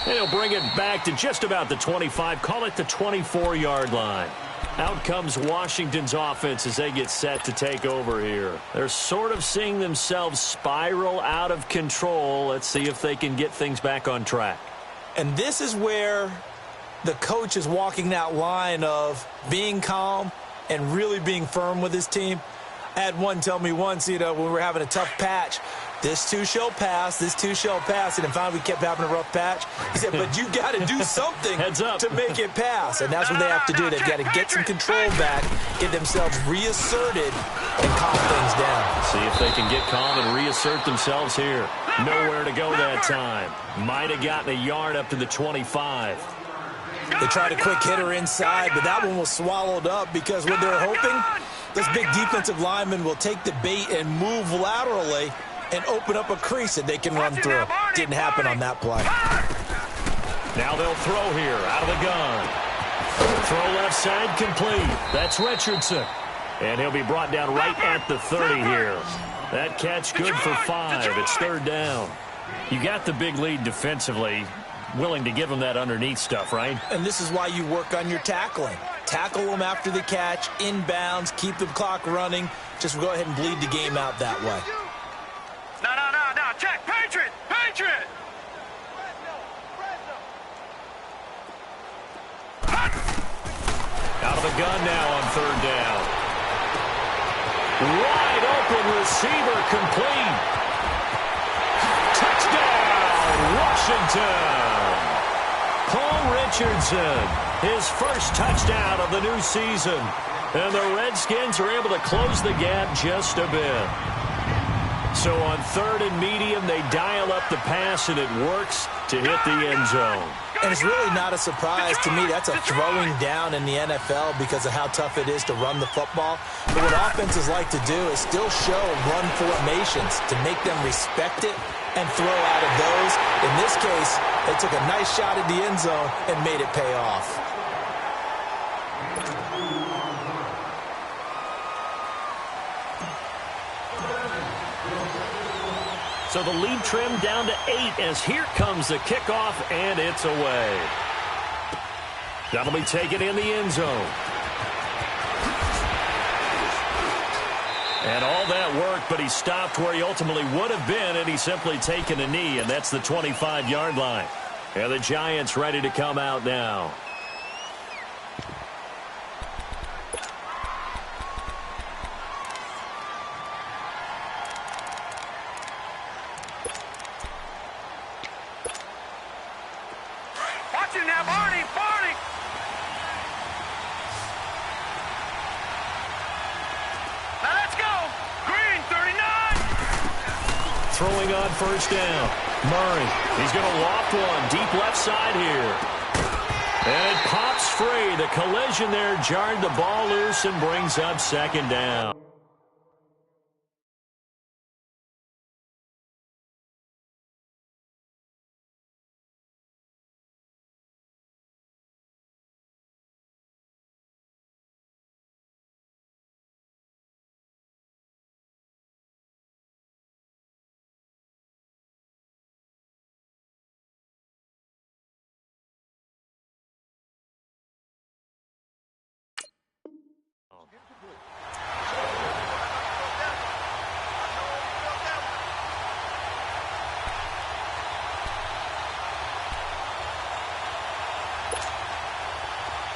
Speaker 1: And he'll bring it back to just about the 25, call it the 24-yard line. Out comes Washington's offense as they get set to take over here. They're sort of seeing themselves spiral out of control. Let's see if they can get things back on track.
Speaker 2: And this is where the coach is walking that line of being calm and really being firm with his team. I had one tell me once, when we were having a tough patch, this too shall pass, this too shall pass. And finally we kept having a rough patch. He said, but you got to do something to make it pass. And that's what they have to do. They've got to get some control back, get themselves reasserted, and calm things down.
Speaker 1: See if they can get calm and reassert themselves here. Nowhere to go that time. Might have gotten a yard up to the 25.
Speaker 2: They tried a quick hitter inside, but that one was swallowed up because what they're hoping, those big defensive linemen will take the bait and move laterally and open up a crease that they can run through. Didn't happen on that play.
Speaker 1: Now they'll throw here out of the gun. Throw left side complete. That's Richardson. And he'll be brought down right at the 30 here. That catch good for 5. It's 3rd down. You got the big lead defensively. Willing to give them that underneath stuff, right?
Speaker 2: And this is why you work on your tackling. Tackle them after the catch, inbounds, keep the clock running. Just go ahead and bleed the game out that way.
Speaker 3: No. Check. Patriot.
Speaker 1: Out of the gun now on 3rd down. Wide open receiver complete. Touchdown, Washington. Paul Richardson, his first touchdown of the new season. And the Redskins are able to close the gap just a bit. So on 3rd and medium, they dial up the pass, and it works to hit the end zone.
Speaker 2: And it's really not a surprise to me. That's a throwing down in the NFL because of how tough it is to run the football. But what offenses like to do is still show run formations to make them respect it and throw out of those. In this case, they took a nice shot at the end zone and made it pay off.
Speaker 1: So the lead trimmed down to 8 as here comes the kickoff, and it's away. That'll be taken in the end zone. And all that work, but he stopped where he ultimately would have been, and he's simply taken a knee, and that's the 25-yard line. And the Giants ready to come out now.
Speaker 3: Watch it now, Barney. Now let's go. Green, 39.
Speaker 1: Throwing on 1st down. Murray, he's going to loft one deep left side here. And it pops free. The collision there jarred the ball loose and brings up 2nd down.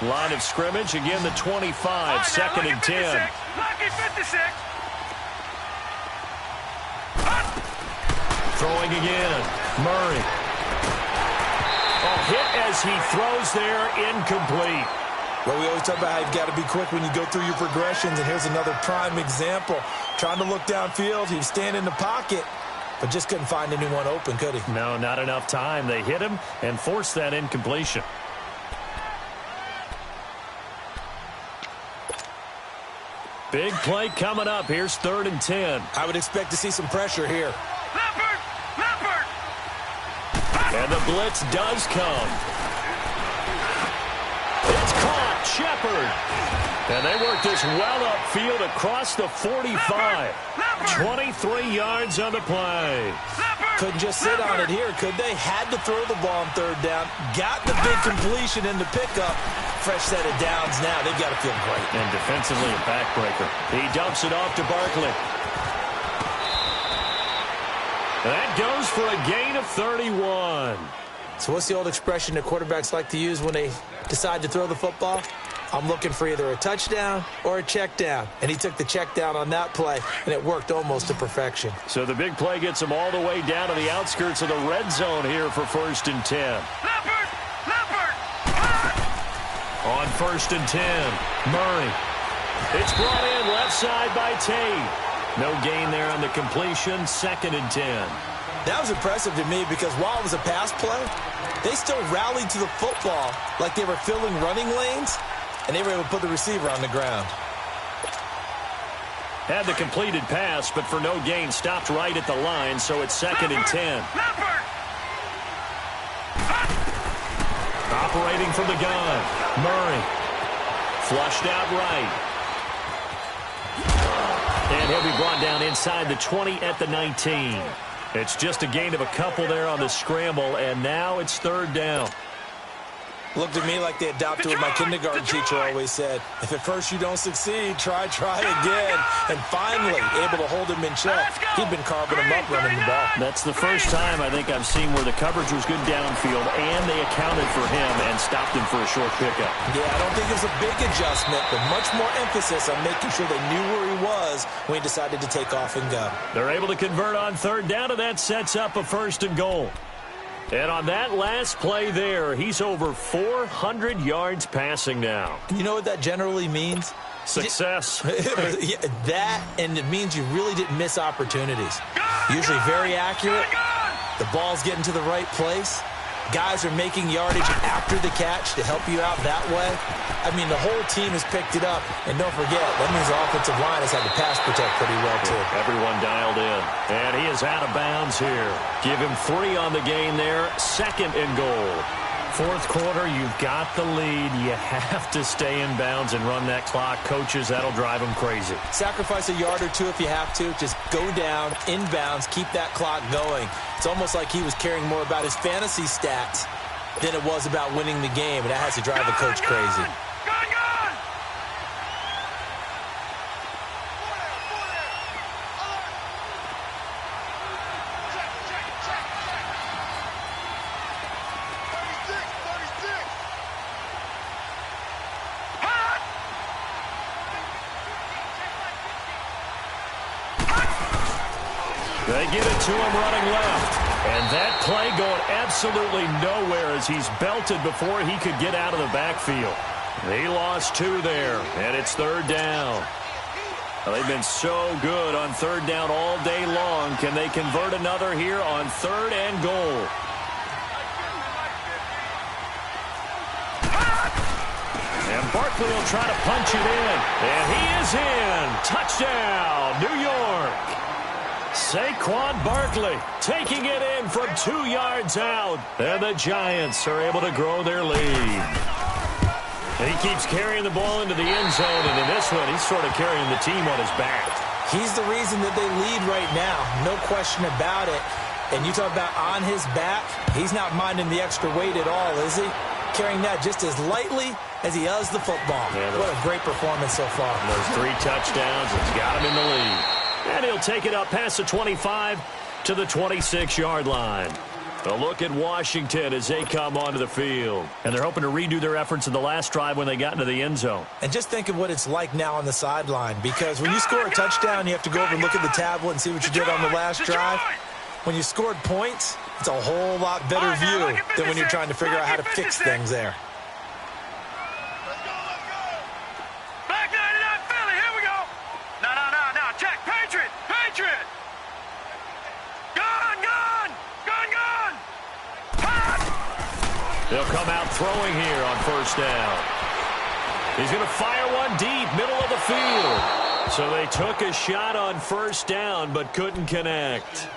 Speaker 1: Line of scrimmage, again the 25, second and 10.
Speaker 3: Lucky 56.
Speaker 1: Throwing again, Murray. Hit as he throws there, incomplete.
Speaker 2: Well, we always talk about how you've got to be quick when you go through your progressions, and here's another prime example. Trying to look downfield, he was standing in the pocket, but just couldn't find anyone open, could he?
Speaker 1: No, not enough time. They hit him and forced that incompletion. Big play coming up. Here's 3rd and 10.
Speaker 2: I would expect to see some pressure here.
Speaker 1: And the blitz does come. It's caught. Shepard. And they work this well upfield across the 45. 23 yards on the play.
Speaker 2: Couldn't just sit on it here, could they? Had to throw the ball on 3rd down. Got the big completion in the pickup. Fresh set of downs now. They've got to feel great.
Speaker 1: And defensively a backbreaker. He dumps it off to Barkley. That goes for a gain of 31.
Speaker 2: So what's the old expression that quarterbacks like to use when they decide to throw the football? I'm looking for either a touchdown or a check down. And he took the check down on that play, and it worked almost to perfection.
Speaker 1: So the big play gets him all the way down to the outskirts of the red zone here for 1st and 10. On 1st and 10, Murray. It's brought in left side by Tate. No gain there on the completion, 2nd and 10.
Speaker 2: That was impressive to me because while it was a pass play, they still rallied to the football like they were filling running lanes, and they were able to put the receiver on the ground.
Speaker 1: Had the completed pass, but for no gain, stopped right at the line, so it's 2nd and 10. Operating from the gun, Murray. Flushed out right. And he'll be brought down inside the 20 at the 19. It's just a gain of a couple there on the scramble, and now it's 3rd down.
Speaker 2: Looked at me like they adopted what my kindergarten teacher always said. If at first you don't succeed, try again. And finally, able to hold him in check. He'd been carving him up running the ball.
Speaker 1: That's the first time I think I've seen where the coverage was good downfield, and they accounted for him and stopped him for a short pickup.
Speaker 2: Yeah, I don't think it was a big adjustment, but much more emphasis on making sure they knew where he was when he decided to take off and go.
Speaker 1: They're able to convert on 3rd down, and that sets up a 1st and goal. And on that last play there, he's over 400 yards passing now.
Speaker 2: You know what that generally means?
Speaker 1: Success.
Speaker 2: Yeah, that, and it means you really didn't miss opportunities. Usually very accurate. The ball's getting to the right place. Guys are making yardage after the catch to help you out that way. I mean, the whole team has picked it up. And don't forget, that means the offensive line has had to pass protect pretty well, too.
Speaker 1: Everyone dialed in. And he is out of bounds here. Give him 3 on the gain there. 2nd and goal. 4th quarter, you've got the lead. You have to stay in bounds and run that clock. Coaches, that'll drive them crazy.
Speaker 2: Sacrifice a yard or 2 if you have to. Just go down, in bounds, keep that clock going. It's almost like he was caring more about his fantasy stats than it was about winning the game, and that has to drive a coach crazy.
Speaker 1: They give it to him running left. And that play going absolutely nowhere as he's belted before he could get out of the backfield. He lost 2 there, and it's 3rd down. Well, they've been so good on 3rd down all day long. Can they convert another here on 3rd and goal? And Barkley will try to punch it in. And he is in. Touchdown, New York. Saquon Barkley taking it in from 2 yards out. And the Giants are able to grow their lead. He keeps carrying the ball into the end zone, and in this one, he's sort of carrying the team on his back.
Speaker 2: He's the reason that they lead right now, no question about it. And you talk about on his back, he's not minding the extra weight at all, is he? Carrying that just as lightly as he does the football. Yeah, what a great performance so far.
Speaker 1: Those 3 touchdowns, it's got him in the lead. And he'll take it up past the 25 to the 26-yard line. A look at Washington as they come onto the field. And they're hoping to redo their efforts in the last drive when they got into the end zone.
Speaker 2: And just think of what it's like now on the sideline, because when you score a touchdown, you have to go over and look at the tablet and see what you did on the last drive. When you scored points, it's a whole lot better view than when you're trying to figure out how to fix things there.
Speaker 3: Black 99 Philly, here we go. No, check. Patriot. Gun.
Speaker 1: They'll come out throwing here on first down. He's going to fire one deep, middle of the field. So they took a shot on first down, but couldn't connect.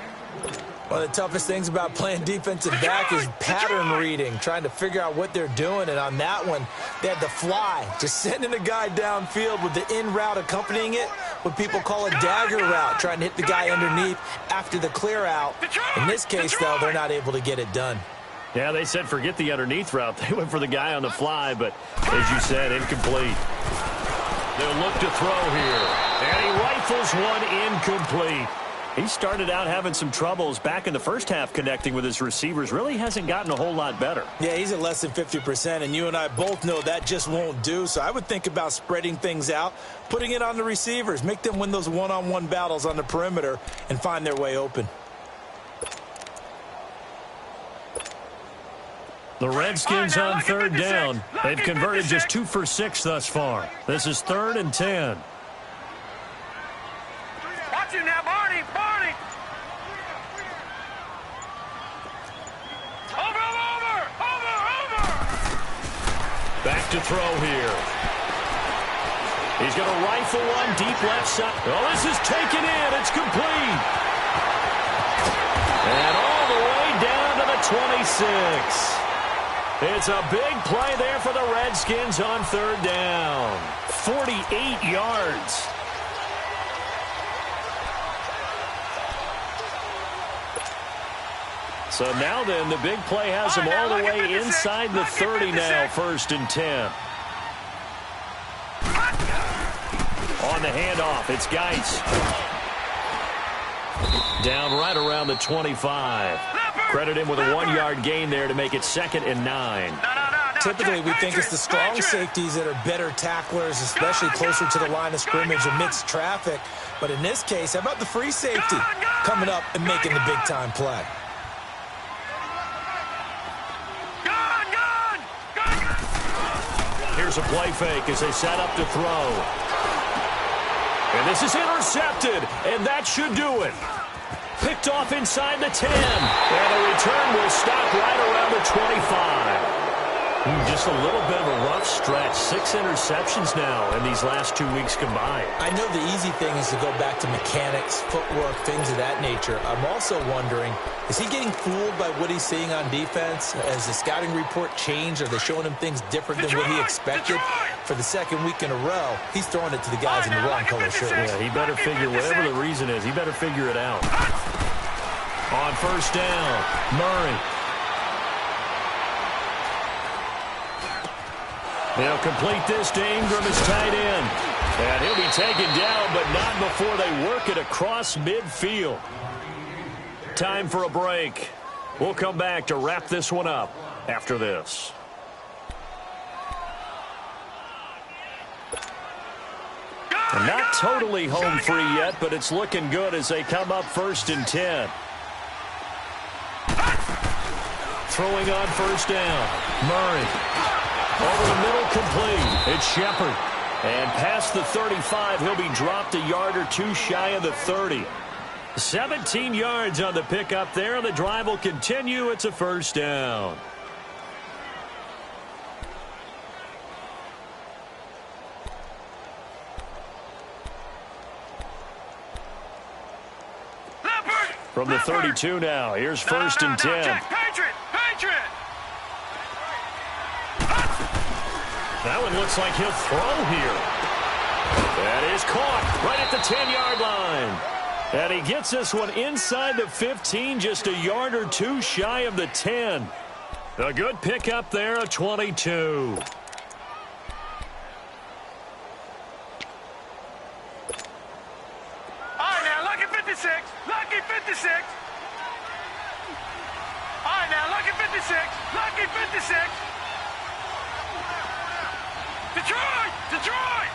Speaker 2: One of the toughest things about playing defensive back is pattern reading, trying to figure out what they're doing. And on that one, they had to fly, just sending a guy downfield with the in route accompanying it, what people call a dagger route, trying to hit the guy underneath after the clear out. In this case, though, they're not able to get it done.
Speaker 1: Yeah, they said forget the underneath route. They went for the guy on the fly, but as you said, incomplete. They'll look to throw here, and he rifles one incomplete. He started out having some troubles back in the first half connecting with his receivers. Really hasn't gotten a whole lot better.
Speaker 2: Yeah, he's at less than 50%, and you and I both know that just won't do. So I would think about spreading things out, putting it on the receivers, make them win those one-on-one battles on the perimeter, and find their way open.
Speaker 1: The Redskins on third down. They've converted just 2 for 6 thus far. This is 3rd and 10.
Speaker 3: Watch him now, Barney. Over.
Speaker 1: Back to throw here. He's going to rifle one deep left side. Oh, this is taken in. It's complete. And all the way down to the 26. It's a big play there for the Redskins on third down. 48 yards. So now then, the big play has them all the way inside the 30 now, 1st and 10. On the handoff, it's gaints. Down right around the 25. Credit him with a 1-yard gain there to make it 2nd and 9.
Speaker 2: Typically, we think it's the strong safeties that are better tacklers, especially closer to the line of scrimmage amidst traffic. But in this case, how about the free safety coming up and making the big-time play?
Speaker 1: Here's a play fake as they set up to throw. And this is intercepted, and that should do it. Picked off inside the 10. And the return will stop right around the 25. Just a little bit of a rough stretch. 6 interceptions now in these last 2 weeks combined.
Speaker 2: I know the easy thing is to go back to mechanics, footwork, things of that nature. I'm also wondering, is he getting fooled by what he's seeing on defense? Has the scouting report changed? Are they showing him things different than what he expected? For the 2nd week in a row, he's throwing it to the guys in the wrong color shirt.
Speaker 1: Yeah, he better figure, whatever the reason is, he better figure it out. On first down, Murray. They'll complete this to Ingram as tight end. And he'll be taken down, but not before they work it across midfield. Time for a break. We'll come back to wrap this one up after this. And not totally home free yet, but it's looking good as they come up 1st and 10. Throwing on first down. Murray. Over the middle, complete. It's Shepard. And past the 35, he'll be dropped a yard or 2 shy of the 30. 17 yards on the pickup there. The drive will continue. It's a first down. From the 32 now, here's 1st and 10.
Speaker 3: Patriot!
Speaker 1: That one looks like he'll throw here. That is caught right at the 10-yard line. And he gets this one inside the 15, just a yard or 2 shy of the 10. A good pickup there, a 22.
Speaker 3: All right, now, lucky 56. Lucky 56. All Detroit! Detroit!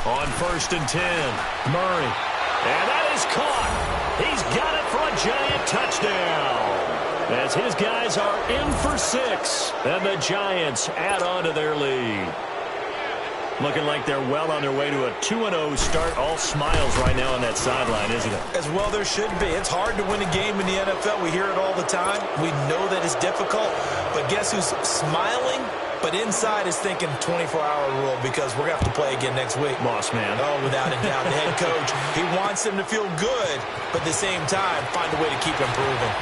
Speaker 1: On 1st and 10, Murray. And that is caught. He's got it for a giant touchdown. As his guys are in for 6. And the Giants add on to their lead. Looking like they're well on their way to a 2-0 start. All smiles right now on that sideline, isn't it?
Speaker 2: As well there should be. It's hard to win a game in the NFL. We hear it all the time. We know that it's difficult. But guess who's smiling? But inside is thinking 24-hour rule because we're going to have to play again next week.
Speaker 1: Boss man.
Speaker 2: Oh, without a doubt. The head coach, he wants them to feel good, but at the same time, find a way to keep improving.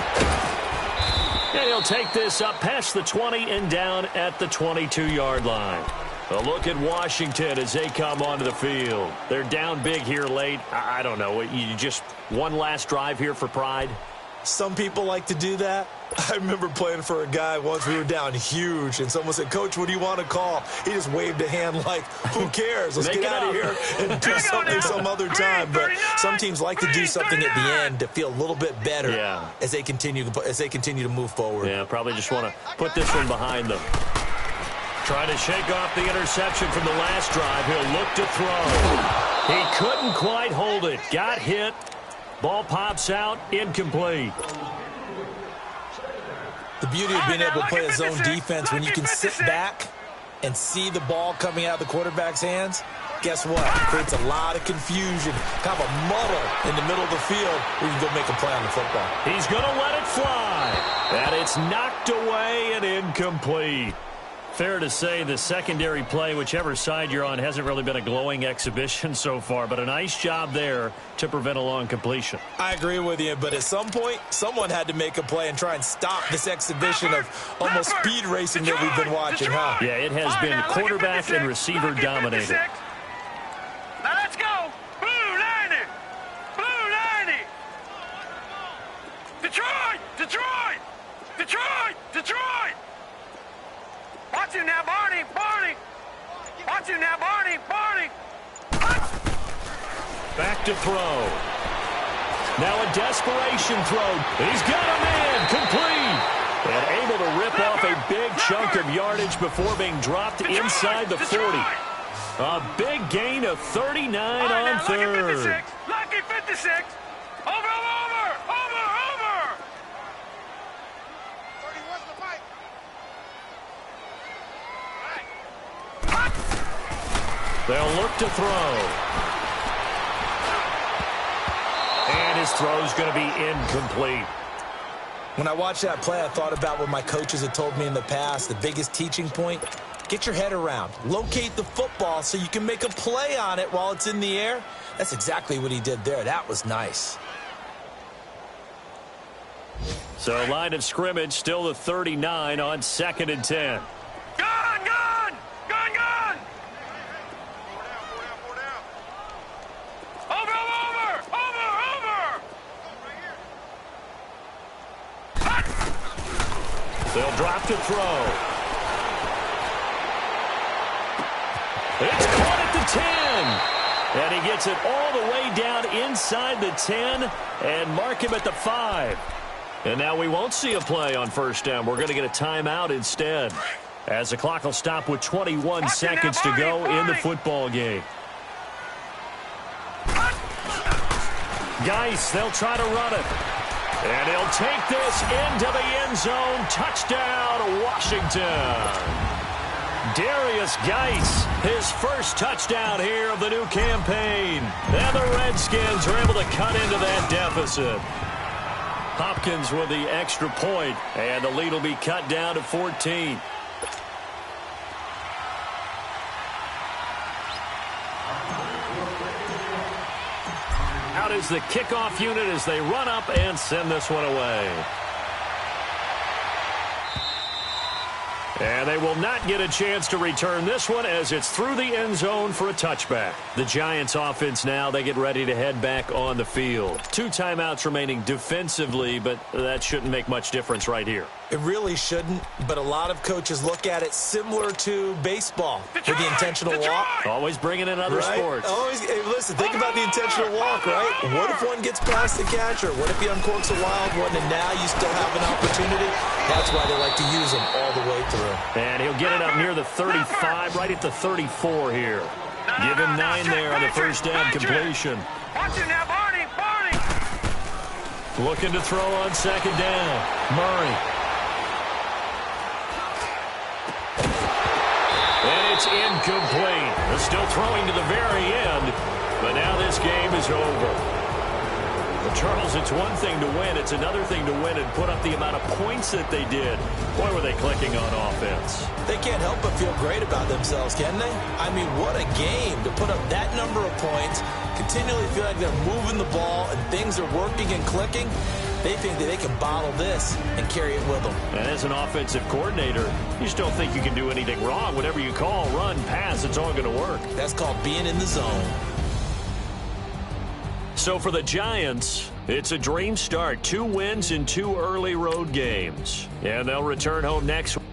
Speaker 1: And he'll take this up past the 20 and down at the 22-yard line. A look at Washington as they come onto the field. They're down big here late. I don't know. You just one last drive here for pride?
Speaker 2: Some people like to do that. I remember playing for a guy once. We were down huge, and someone said, "Coach, what do you want to call?" He just waved a hand like, who cares? Let's get out of here and do something some other time. But some teams like to do something at the end to feel a little bit better as they continue to move forward.
Speaker 1: Yeah, probably just want to put this one behind them. Trying to shake off the interception from the last drive. He'll look to throw. He couldn't quite hold it. Got hit. Ball pops out. Incomplete.
Speaker 2: The beauty of being able to play a zone defense when you can sit back and see the ball coming out of the quarterback's hands, guess what? It creates a lot of confusion, kind of a muddle in the middle of the field where you can go make a play on the football.
Speaker 1: He's going to let it fly. And it's knocked away and incomplete. Fair to say the secondary play, whichever side you're on, hasn't really been a glowing exhibition so far, but a nice job there to prevent a long completion.
Speaker 2: I agree with you, but at some point, someone had to make a play and try and stop this exhibition of almost speed racing that we've been watching, huh?
Speaker 1: Yeah, it has been quarterback and receiver dominated.
Speaker 3: Now let's go. Blue 90. Blue 90. Detroit! Detroit! Detroit! Detroit! Watch him now, Barney! Barney! Watch him now, Barney! Barney!
Speaker 1: Back to throw. Now a desperation throw. He's got a man complete. And able to rip off a big chunk of yardage before being dropped inside the 40. A big gain of 39 on third.
Speaker 3: Lucky 56. Over, over, over, over.
Speaker 1: They'll look to throw. And his throw's going to be incomplete.
Speaker 2: When I watched that play, I thought about what my coaches had told me in the past. The biggest teaching point, get your head around. Locate the football so you can make a play on it while it's in the air. That's exactly what he did there. That was nice.
Speaker 1: So line of scrimmage still the 39 on 2nd and 10.
Speaker 3: Gun, gun! Gun, gun! Over, over, over, over!
Speaker 1: They'll drop to throw. It's caught at the 10. And he gets it all the way down inside the 10 and mark him at the 5. And now we won't see a play on first down. We're going to get a timeout instead, as the clock will stop with 21 seconds to go in the football game. Geis, they'll try to run it. And he'll take this into the end zone. Touchdown, Washington. Darius Geis, his first touchdown here of the new campaign. And the Redskins are able to cut into that deficit. Hopkins with the extra point, and the lead will be cut down to 14. Out is the kickoff unit as they run up and send this one away. And they will not get a chance to return this one as it's through the end zone for a touchback. The Giants offense now, they get ready to head back on the field. 2 timeouts remaining defensively, but that shouldn't make much difference right here.
Speaker 2: It really shouldn't, but a lot of coaches look at it similar to baseball with the intentional walk.
Speaker 1: Always bringing in other sports.
Speaker 2: Always, hey, listen, think about the intentional walk, right? What if one gets past the catcher? What if he uncorks a wild one and now you still have an opportunity? That's why they like to use them all the way through.
Speaker 1: And he'll get it up near the 35, right at the 34 here. Give him 9 there on the first down completion.
Speaker 3: Watch it now, Barney, Barney.
Speaker 1: Looking to throw on second down. Murray. And it's incomplete. They're still throwing to the very end, but now this game is over. Well, Charles, it's one thing to win. It's another thing to win and put up the amount of points that they did. Boy, were they clicking on offense.
Speaker 2: They can't help but feel great about themselves, can they? I mean, what a game to put up that number of points, continually feel like they're moving the ball and things are working and clicking. They think that they can bottle this and carry it with them.
Speaker 1: And as an offensive coordinator, you just don't think you can do anything wrong. Whatever you call, run, pass, it's all going to work.
Speaker 2: That's called being in the zone.
Speaker 1: So for the Giants, it's a dream start. 2 wins in 2 early road games. And they'll return home next week.